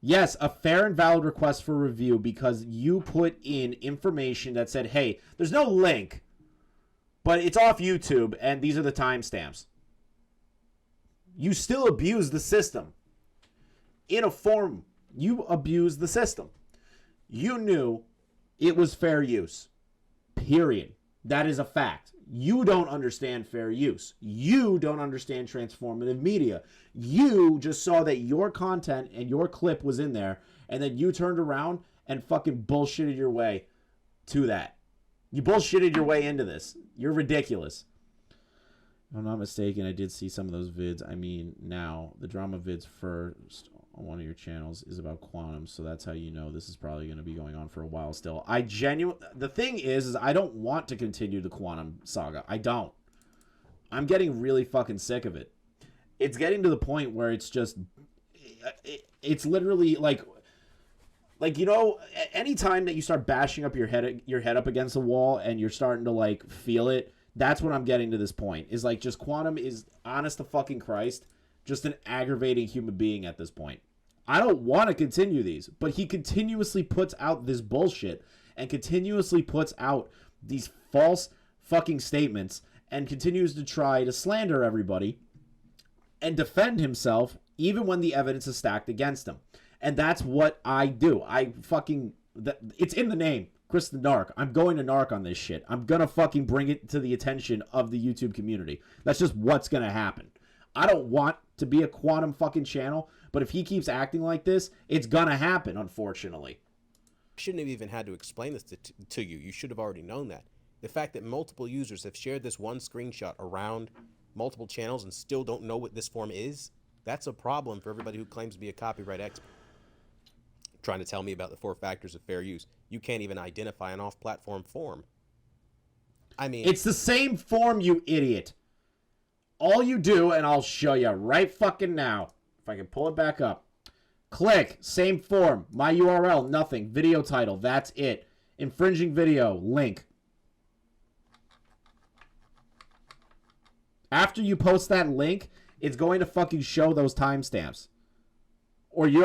Yes, a fair and valid request for review, because you put in information that said, hey, there's no link, but it's off YouTube, and these are the timestamps. You still abuse the system. In a form, you abuse the system. You knew it was fair use. Period. That is a fact. You don't understand fair use. You don't understand transformative media. You just saw that your content and your clip was in there, and then you turned around and fucking bullshitted your way to that. You bullshitted your way into this. You're ridiculous. If I'm not mistaken, I did see some of those vids. I mean, now, the drama vids first on one of your channels is about Quantum, so that's how you know this is probably going to be going on for a while still. The thing is I don't want to continue the Quantum saga. I don't. I'm getting really fucking sick of it. It's getting to the point where it's just, it's literally like, you know, anytime that you start bashing up your head up against the wall and you're starting to like feel it, that's when I'm getting to this point. Is like, just Quantum is, honest to fucking Christ, just an aggravating human being at this point. I don't want to continue these, but he continuously puts out this bullshit and continuously puts out these false fucking statements and continues to try to slander everybody and defend himself even when the evidence is stacked against him. And that's what I do. It's in the name. Chris the Narc. I'm going to narc on this shit. I'm going to fucking bring it to the attention of the YouTube community. That's just what's going to happen. I don't want to be a Quantum fucking channel, but if he keeps acting like this, it's going to happen, unfortunately. Shouldn't have even had to explain this to you. You should have already known that. The fact that multiple users have shared this one screenshot around multiple channels and still don't know what this form is, that's a problem for everybody who claims to be a copyright expert. Trying to tell me about the 4 factors of fair use. You can't even identify an off-platform form. I mean... It's the same form, you idiot. All you do, and I'll show you right fucking now, if I can pull it back up. Click, same form, my URL, nothing, video title, that's it. Infringing video, link. After you post that link, it's going to fucking show those timestamps. Or you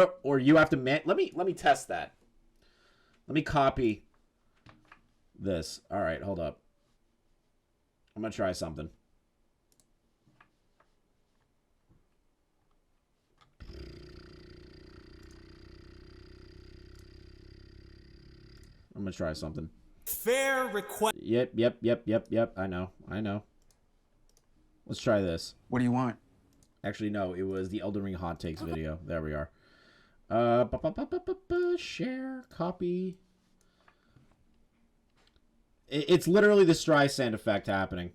have to let me test that. Let me copy this. All right, hold up. I'm going to try something. I'm going to try something. Fair request. Yep. I know. Let's try this. What do you want? Actually, no. It was the Elden Ring Hot Takes video. There we are. Share. Copy. It's literally the Streisand effect happening.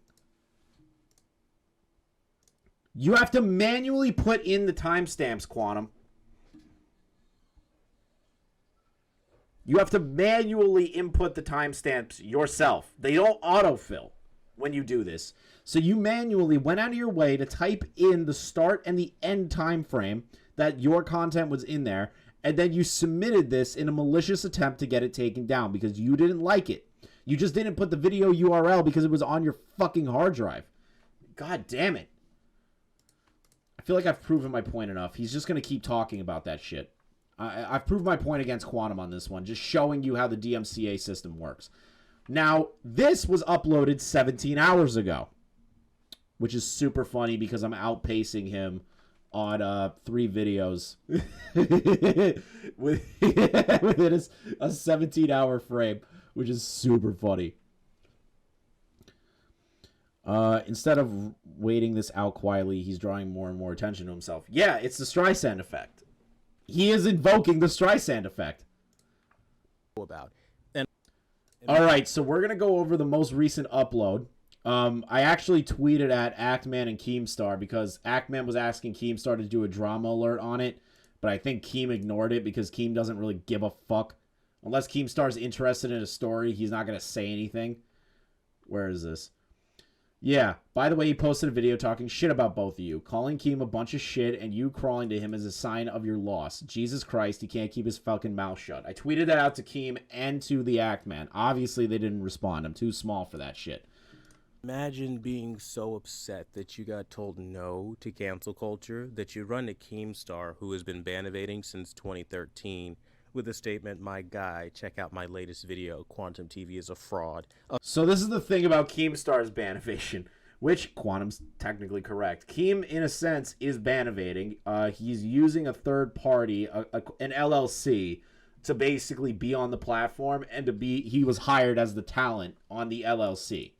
You have to manually put in the timestamps, Quantum. You have to manually input the timestamps yourself. They don't autofill when you do this. So you manually went out of your way to type in the start and the end time frame that your content was in there, and then you submitted this in a malicious attempt to get it taken down because you didn't like it. You just didn't put the video URL because it was on your fucking hard drive. God damn it. I feel like I've proven my point enough. He's just going to keep talking about that shit. I've proved my point against Quantum on this one, just showing you how the DMCA system works. Now, this was uploaded 17 hours ago, which is super funny because I'm outpacing him on 3 videos within a 17-hour frame, which is super funny. Instead of waiting this out quietly, he's drawing more and more attention to himself. Yeah, it's the Streisand effect. He is invoking the Streisand effect. About. And all right, so we're going to go over the most recent upload. I actually tweeted at Actman and Keemstar because Actman was asking Keemstar to do a drama alert on it, but I think Keem ignored it because Keem doesn't really give a fuck. Unless Keemstar's interested in a story, he's not going to say anything. Where is this? Yeah, by the way, he posted a video talking shit about both of you, calling Keem a bunch of shit, and you crawling to him as a sign of your loss. Jesus Christ, he can't keep his fucking mouth shut. I tweeted that out to Keem and to the Actman. Obviously, they didn't respond. I'm too small for that shit. imagine being so upset that you got told no to cancel culture that you run to Keemstar, who has been bannovating since 2013, with a statement, "My guy, check out my latest video. Quantum TV is a fraud." So this is the thing about Keemstar's bannovation, which Quantum's technically correct. Keem, in a sense, is bannovating. He's using a third party, an LLC, to basically be on the platform and he was hired as the talent on the LLC.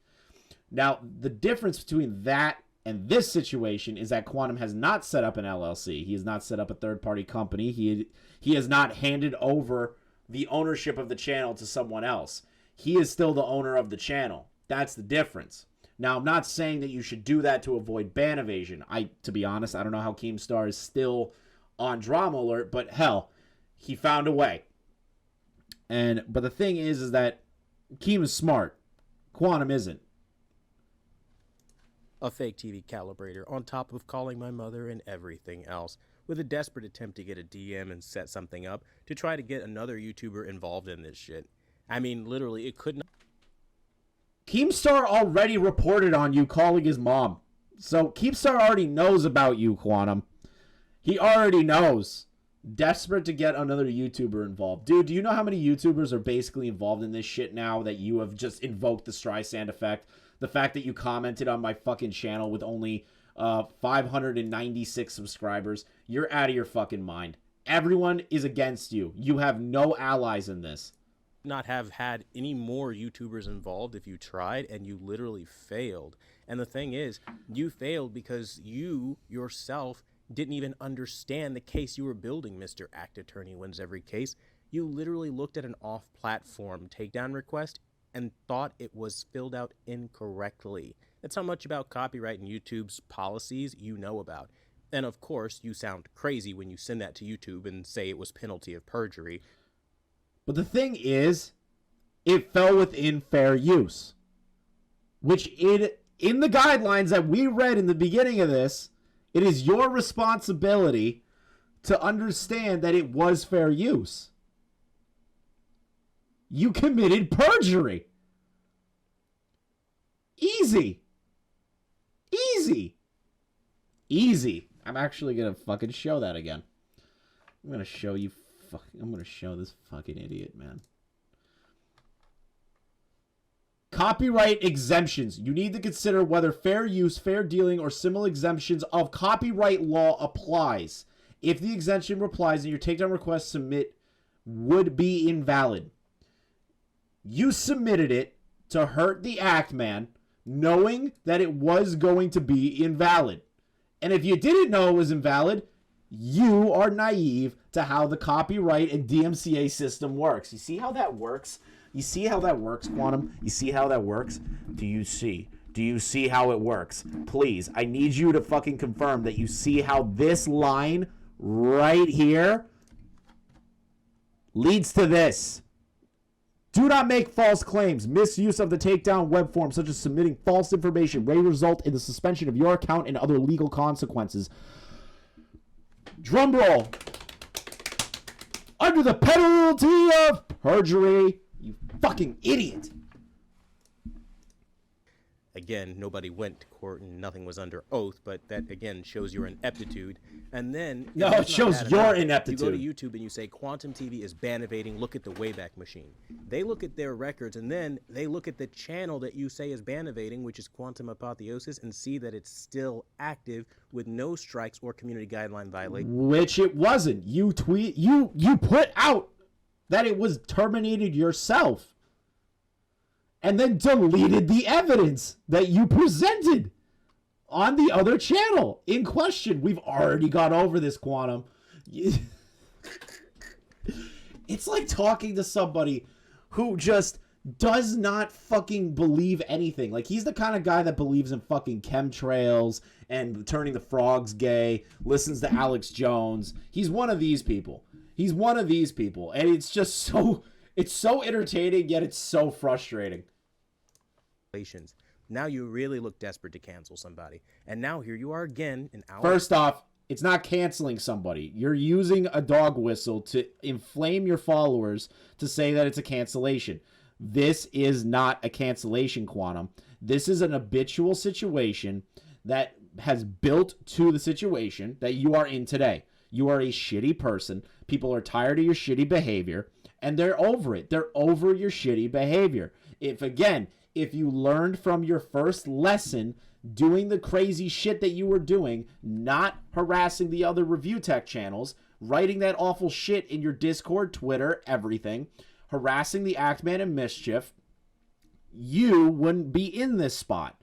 Now, the difference between that and this situation is that Quantum has not set up an LLC. He has not set up a third-party company. He has not handed over the ownership of the channel to someone else. He is still the owner of the channel. That's the difference. Now, I'm not saying that you should do that to avoid ban evasion. To be honest, I don't know how Keemstar is still on Drama Alert, but hell, he found a way. But the thing is that Keem is smart. Quantum isn't. A fake TV calibrator, on top of calling my mother and everything else, with a desperate attempt to get a DM and set something up to try to get another YouTuber involved in this shit. I mean, literally, it couldn't. Keemstar already reported on you calling his mom. So Keemstar already knows about you, Quantum. He already knows. Desperate to get another YouTuber involved. Dude, do you know how many YouTubers are basically involved in this shit now that you have just invoked the Streisand effect? The fact that you commented on my fucking channel with only 596 subscribers. You're out of your fucking mind. Everyone is against you. You have no allies in this. Not have had any more YouTubers involved if you tried, and you literally failed. And the thing is, you failed because you yourself didn't even understand the case you were building, Mr. Act Attorney Wins Every Case. You literally looked at an off-platform takedown request and thought it was filled out incorrectly. That's how much about copyright and YouTube's policies you know about. And of course, you sound crazy when you send that to YouTube and say it was penalty of perjury. But the thing is, it fell within fair use, which in the guidelines that we read in the beginning of this, it is your responsibility to understand that it was fair use. You committed perjury. Easy. Easy. Easy. I'm actually going to fucking show that again. I'm going to show you. I'm going to show this fucking idiot, man. Copyright exemptions. You need to consider whether fair use, fair dealing, or similar exemptions of copyright law applies. If the exemption applies and your takedown request submit would be invalid. You submitted it to hurt the act, man, knowing that it was going to be invalid. And if you didn't know it was invalid, you are naive to how the copyright and DMCA system works. You see how that works? You see how that works, Quantum? You see how that works? Do you see? Do you see how it works? Please, I need you to fucking confirm that you see how this line right here leads to this. Do not make false claims. Misuse of the takedown web form, such as submitting false information, may result in the suspension of your account and other legal consequences. Drum roll. Under the penalty of perjury. You fucking idiot. Again, nobody went to court and nothing was under oath, but that again shows your ineptitude. And then no, it shows your ineptitude. You go to YouTube and you say Quantum TV is ban-evading. Look at the Wayback Machine. They look at their records and then they look at the channel that you say is ban-evading, which is Quantum Apotheosis, and see that it's still active with no strikes or community guideline violations. Which it wasn't. You put out that it was terminated yourself. And then deleted the evidence that you presented on the other channel in question. We've already gone over this, Quantum. It's like talking to somebody who just does not fucking believe anything. Like, he's the kind of guy that believes in fucking chemtrails and turning the frogs gay, listens to Alex Jones. He's one of these people. He's one of these people. And it's just so... It's so entertaining, yet it's so frustrating. Now you really look desperate to cancel somebody. And now here you are again in our... First off, it's not canceling somebody. You're using a dog whistle to inflame your followers to say that it's a cancellation. This is not a cancellation, Quantum. This is an habitual situation that has built to the situation that you are in today. You are a shitty person. People are tired of your shitty behavior. And they're over it. They're over your shitty behavior. If you learned from your first lesson doing the crazy shit that you were doing, not harassing the other review tech channels, writing that awful shit in your Discord, Twitter, everything, harassing the Actman and Mischief, you wouldn't be in this spot.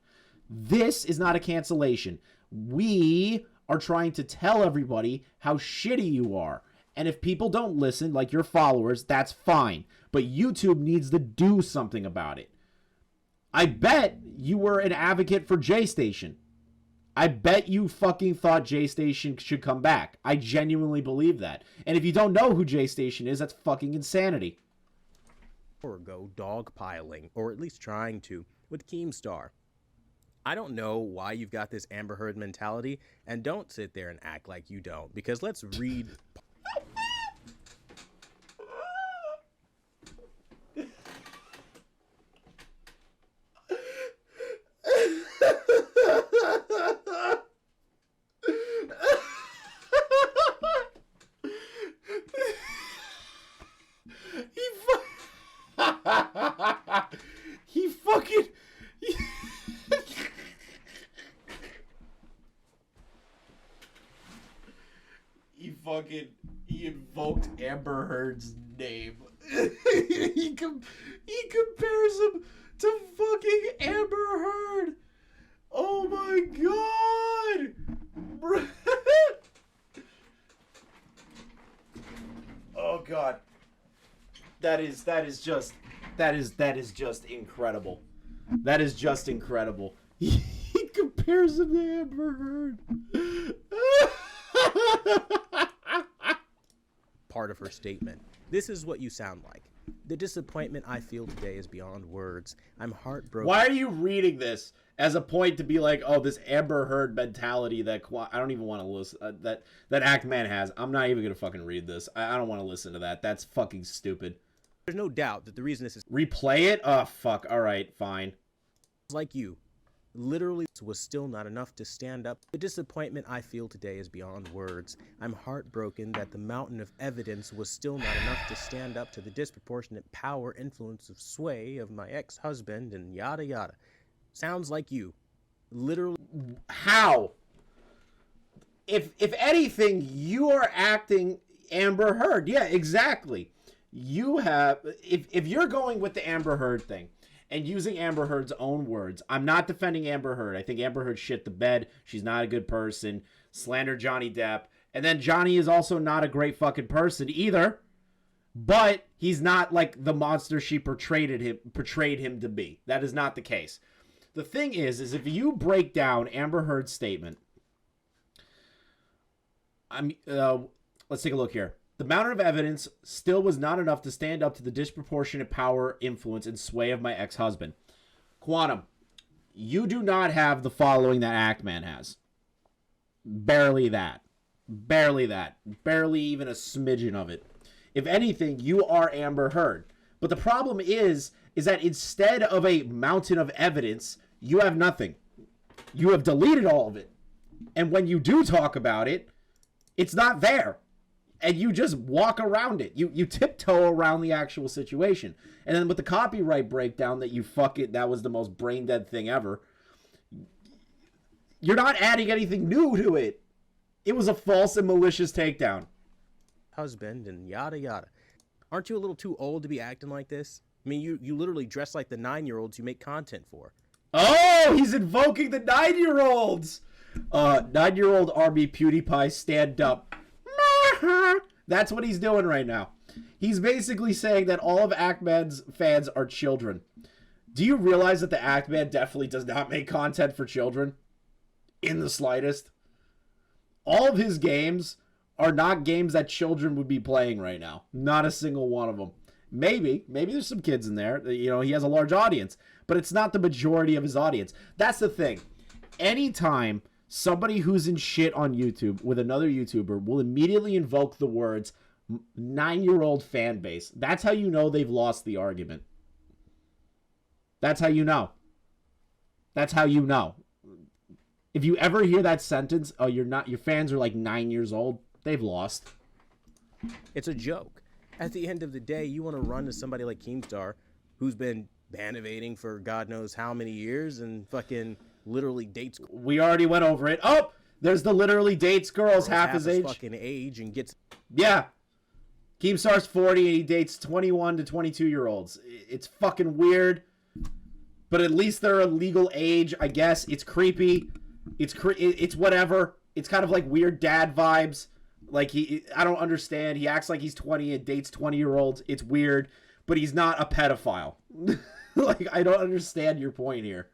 This is not a cancellation. We are trying to tell everybody how shitty you are. And if people don't listen, like your followers, that's fine. But YouTube needs to do something about it. I bet you were an advocate for J-Station. I bet you fucking thought J-Station should come back. I genuinely believe that. And if you don't know who J-Station is, that's fucking insanity. Or go dogpiling, or at least trying to, with Keemstar. I don't know why you've got this Amber Heard mentality, and don't sit there and act like you don't, because let's read... He fucking... He invoked Amber Heard's name. he compares him to fucking Amber Heard. Oh my god. Oh god. That is just incredible. That is just incredible. He compares him to Amber Heard. Part of her statement. This is what you sound like. The disappointment I feel today is beyond words. I'm heartbroken. Why are you reading this as a point to be like, oh, this Amber Heard mentality that I don't even want to listen that Ackman has? I'm not even gonna fucking read this. I don't want to listen to that. That's fucking stupid. There's no doubt that the reason this is Replay it? Oh fuck. All right, fine. like you. Literally was still not enough to stand up. The disappointment I feel today is beyond words. I'm heartbroken that the mountain of evidence was still not enough to stand up to the disproportionate power, influence, of sway of my ex-husband and yada yada. Sounds like you. Literally. How? If anything, you are acting Amber Heard. Yeah, exactly. You have, if you're going with the Amber Heard thing and using Amber Heard's own words, I'm not defending Amber Heard. I think Amber Heard shit the bed. She's not a good person. Slander Johnny Depp. And then Johnny is also not a great fucking person either. But he's not like the monster she portrayed him to be. That is not the case. The thing is if you break down Amber Heard's statement, let's take a look here. The mountain of evidence still was not enough to stand up to the disproportionate power, influence, and sway of my ex-husband. Quantum, you do not have the following that Ackman has. Barely that. Barely that. Barely even a smidgen of it. If anything, you are Amber Heard. But the problem is that instead of a mountain of evidence, you have nothing. You have deleted all of it. And when you do talk about it, it's not there. And you just walk around it. You tiptoe around the actual situation. And then with the copyright breakdown that was the most brain dead thing ever. You're not adding anything new to it. It was a false and malicious takedown. Husband and yada yada. Aren't you a little too old to be acting like this? I mean, you literally dress like the 9-year-olds you make content for. Oh, he's invoking the 9-year-olds. 9-year-old Army PewDiePie, stand up. That's what he's doing right now. He's basically saying that all of Ackman's fans are children. Do you realize that the Ackman definitely does not make content for children? In the slightest. All of his games are not games that children would be playing right now. Not a single one of them. Maybe there's some kids in there. You know, he has a large audience. But it's not the majority of his audience. That's the thing. Anytime somebody who's in shit on YouTube with another YouTuber will immediately invoke the words 9-year-old fan base. That's how you know they've lost the argument. That's how you know. That's how you know. If you ever hear that sentence, oh, your fans are like 9 years old, they've lost. It's a joke. At the end of the day, you want to run to somebody like Keemstar, who's been ban-evading for God knows how many years and fucking literally dates. We already went over it. Oh, there's the literally dates girls half his age. Fucking age and gets. Yeah. Keemstar's 40 and he dates 21 to 22-year-olds. It's fucking weird. But at least they're a legal age, I guess. It's creepy. It's whatever. It's kind of like weird dad vibes. Like I don't understand. He acts like he's 20 and dates 20-year-olds. It's weird, but he's not a pedophile. Like, I don't understand your point here.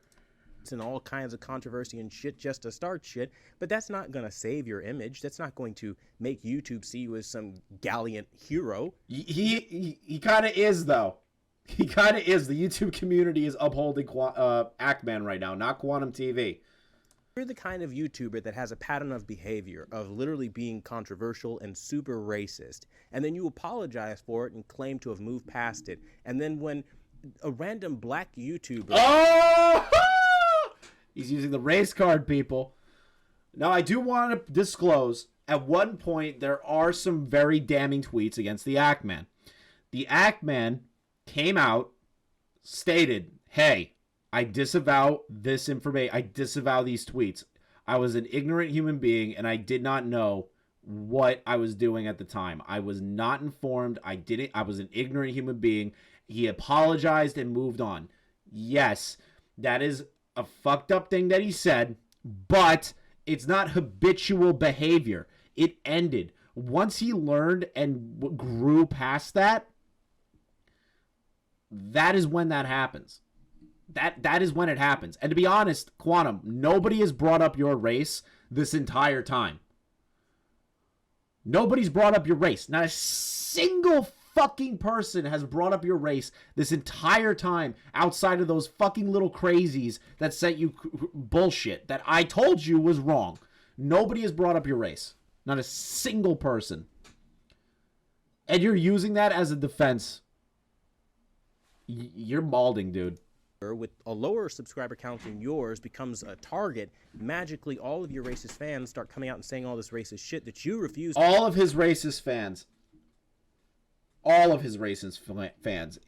And all kinds of controversy and shit just to start shit, but that's not gonna save your image. That's not going to make YouTube see you as some gallant hero. He kind of is, though. He kind of is. The YouTube community is upholding Ackman right now, not Quantum TV. You're the kind of YouTuber that has a pattern of behavior of literally being controversial and super racist, and then you apologize for it and claim to have moved past it, and then when a random black YouTuber... Oh! He's using the race card, people. Now, I do want to disclose, at one point, there are some very damning tweets against the Ackman. The Ackman came out, stated, hey, I disavow this information. I disavow these tweets. I was an ignorant human being, and I did not know what I was doing at the time. I was not informed. I was an ignorant human being. He apologized and moved on. Yes, that is a fucked up thing that he said, but it's not habitual behavior. It ended. Once he learned and grew past that, that is when that happens. That is when it happens. And to be honest, Quantum, nobody has brought up your race this entire time. Nobody's brought up your race. Not a single fucking person has brought up your race this entire time outside of those fucking little crazies that sent you bullshit that I told you was wrong. Nobody has brought up your race. Not a single person. And you're using that as a defense. You're balding, dude. With a lower subscriber count than yours becomes a target, magically all of your racist fans start coming out and saying all this racist shit that you refuse. All of his racist fans,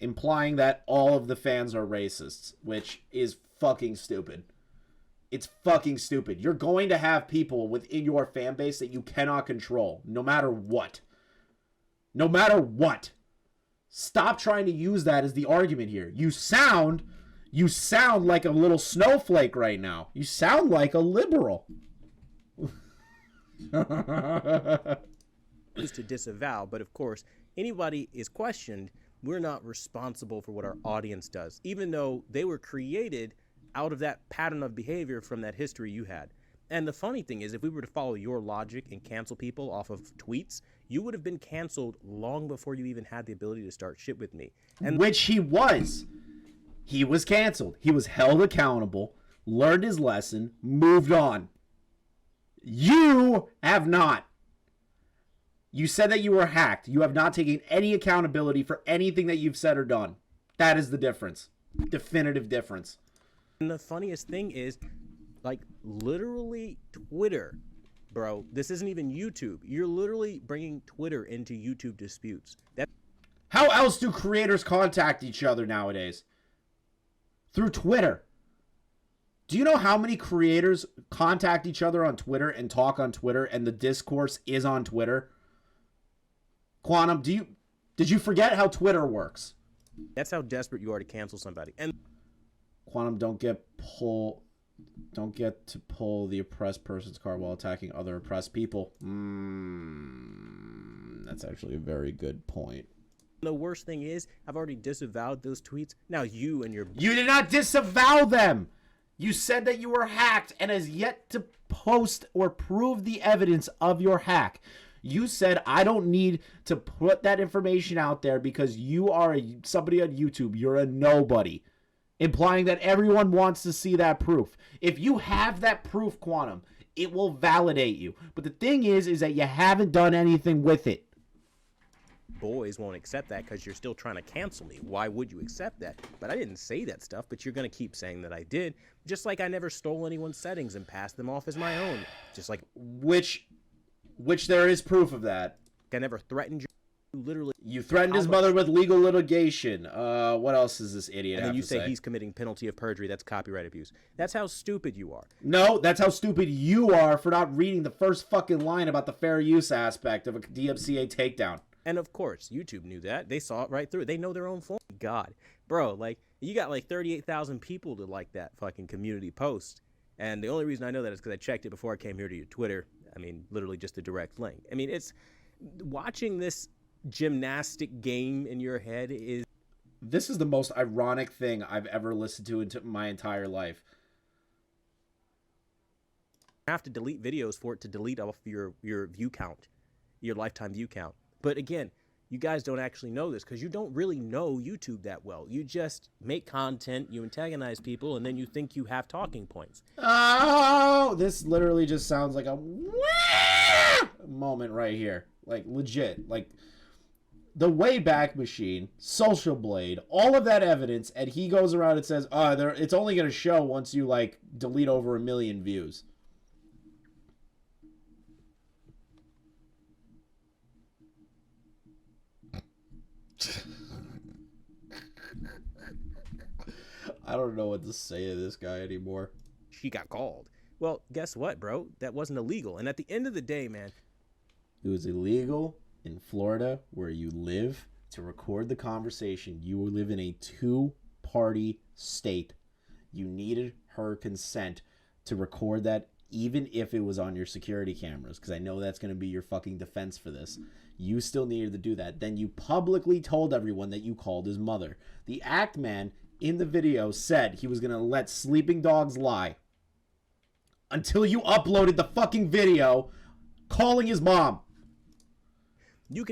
implying that all of the fans are racists, which is fucking stupid. It's fucking stupid. You're going to have people within your fan base that you cannot control, no matter what. No matter what. Stop trying to use that as the argument here. You sound like a little snowflake right now. You sound like a liberal. Is to disavow, but of course, anybody is questioned. We're not responsible for what our audience does, even though they were created out of that pattern of behavior from that history you had. And the funny thing is, if we were to follow your logic and cancel people off of tweets, you would have been canceled long before you even had the ability to start shit with me. And which he was. He was canceled. He was held accountable, learned his lesson, moved on. You have not. You said that you were hacked. You have not taken any accountability for anything that you've said or done. That is the difference. Definitive difference. And the funniest thing is, like, literally Twitter, bro. This isn't even YouTube. You're literally bringing Twitter into YouTube disputes. How else do creators contact each other nowadays? Through Twitter. Do you know how many creators contact each other on Twitter and talk on Twitter, and the discourse is on Twitter? Quantum, did you forget how Twitter works? That's how desperate you are to cancel somebody. And Quantum, don't get to pull the oppressed person's card while attacking other oppressed people. That's actually a very good point. The worst thing is, I've already disavowed those tweets. Now you did not disavow them. You said that you were hacked and has yet to post or prove the evidence of your hack. You said, I don't need to put that information out there because you are somebody on YouTube. You're a nobody. Implying that everyone wants to see that proof. If you have that proof, Quantum, it will validate you. But the thing is that you haven't done anything with it. boys won't accept that because you're still trying to cancel me. Why would you accept that? But I didn't say that stuff, but you're going to keep saying that I did. Just like I never stole anyone's settings and passed them off as my own. Just like... Which there is proof of that. I never threatened you. Literally... You threatened his mother with legal litigation. What else is this idiot And then you say? say he's committing penalty of perjury. That's copyright abuse. That's how stupid you are. No, that's how stupid you are for not reading the first fucking line about the fair use aspect of a DMCA takedown. And of course, YouTube knew that. They saw it right through it. They know their own form. God. Bro, like, you got like 38,000 people to like that fucking community post. And the only reason I know that is because I checked it before I came here to your Twitter. I mean, literally just a direct link. I mean, it's... Watching this gymnastic game in your head is... This is the most ironic thing I've ever listened to in my entire life. You have to delete videos for it to delete off your view count, your lifetime view count. But again, you guys don't actually know this because you don't really know YouTube that well. You just make content, you antagonize people, and then you think you have talking points. Oh, this literally just sounds like a moment right here. Like, legit. Like, the Wayback Machine, Social Blade, all of that evidence, and he goes around and says, it's only going to show once you, like, delete over 1 million views. I don't know what to say to this guy anymore. She got called. Well, guess what, bro? That wasn't illegal. And at the end of the day, man, It was illegal in Florida where you live to record the conversation. You live in a two-party state. You needed her consent to record that, even if it was on your security cameras, because I know that's going to be your fucking defense for this. You still needed to do that. Then you publicly told everyone that you called his mother. The act man in the video said he was going to let sleeping dogs lie until you uploaded the fucking video calling his mom.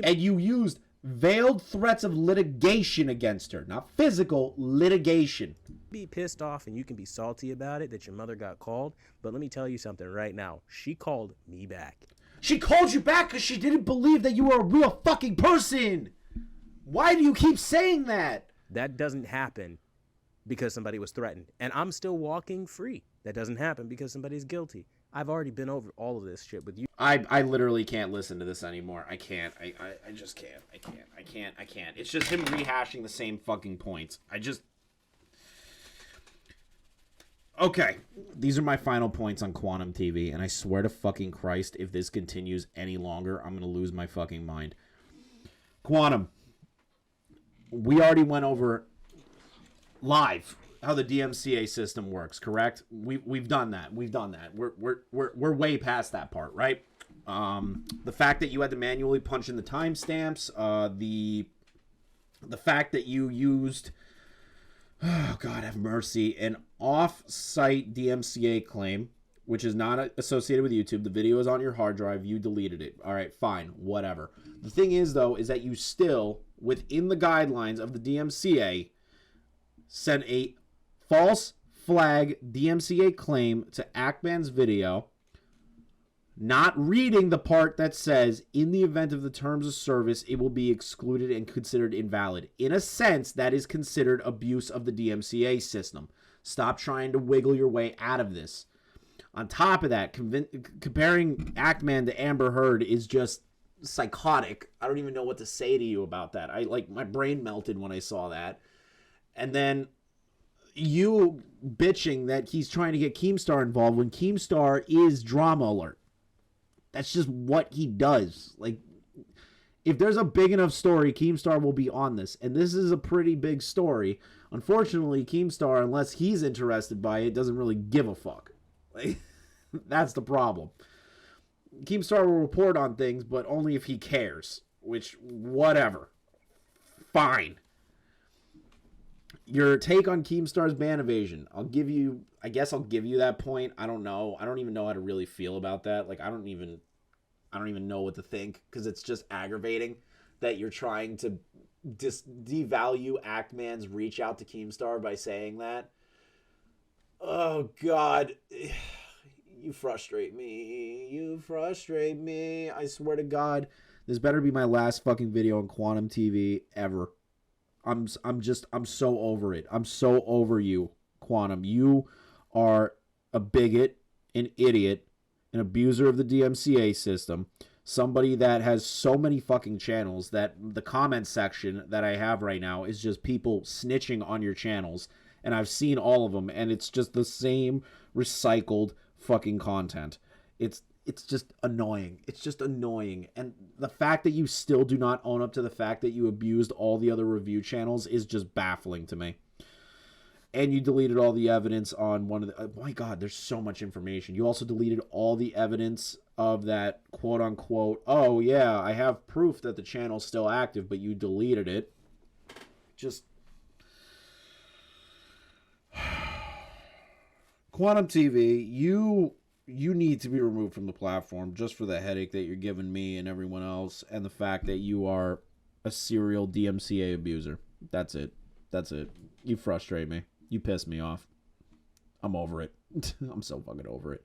And you used veiled threats of litigation against her. Not physical, litigation. Be pissed off and you can be salty about it that your mother got called, but let me tell you something right now. She called me back. She called you back because she didn't believe that you were a real fucking person. Why do you keep saying that? That doesn't happen because somebody was threatened. And I'm still walking free. That doesn't happen because somebody's guilty. I've already been over all of this shit with you. I literally can't listen to this anymore. I can't. I just can't. I can't. It's just him rehashing the same fucking points. Okay, these are my final points on Quantum TV, and I swear to fucking Christ, if this continues any longer, I'm gonna lose my fucking mind. Quantum, we already went over live how the DMCA system works, correct? We've done that. We're way past that part, right? The fact that you had to manually punch in the timestamps, the fact that you used, oh God have mercy, an off-site DMCA claim, which is not associated with YouTube. The video is on your hard drive. You deleted it. All right, fine, whatever. The thing is, though, is that you still, within the guidelines of the DMCA, sent a false flag DMCA claim to Ackman's video, not reading the part that says, in the event of the terms of service, it will be excluded and considered invalid. In a sense, that is considered abuse of the DMCA system. Stop trying to wiggle your way out of this. On top of that, comparing Ackman to Amber Heard is just psychotic. I don't even know what to say to you about that. My brain melted when I saw that. And then you bitching that he's trying to get Keemstar involved when Keemstar is drama alert. That's just what he does. Like, if there's a big enough story, Keemstar will be on this. And this is a pretty big story. Unfortunately, Keemstar, unless he's interested by it, doesn't really give a fuck. Like, that's the problem. Keemstar will report on things, but only if he cares. Which, whatever. Fine. Your take on Keemstar's ban evasion. I guess I'll give you that point. I don't know. I don't even know how to really feel about that. Like, I don't even know what to think, because it's just aggravating that you're trying to devalue Ackman's reach out to Keemstar by saying that. Oh, God. You frustrate me. You frustrate me. I swear to God, this better be my last fucking video on Quantum TV ever. I'm so over it. I'm so over you, Quantum. You are a bigot, an idiot, an abuser of the DMCA system, somebody that has so many fucking channels that the comment section that I have right now is just people snitching on your channels, and I've seen all of them, and it's just the same recycled fucking content. It's just annoying. It's just annoying. And the fact that you still do not own up to the fact that you abused all the other review channels is just baffling to me. And you deleted all the evidence on one of the... my God, there's so much information. You also deleted all the evidence of that quote-unquote, oh, yeah, I have proof that the channel's still active, but you deleted it. Just... Quantum TV, you need to be removed from the platform just for the headache that you're giving me and everyone else, and the fact that you are a serial DMCA abuser. That's it. That's it. You frustrate me. You piss me off. I'm over it. I'm so fucking over it.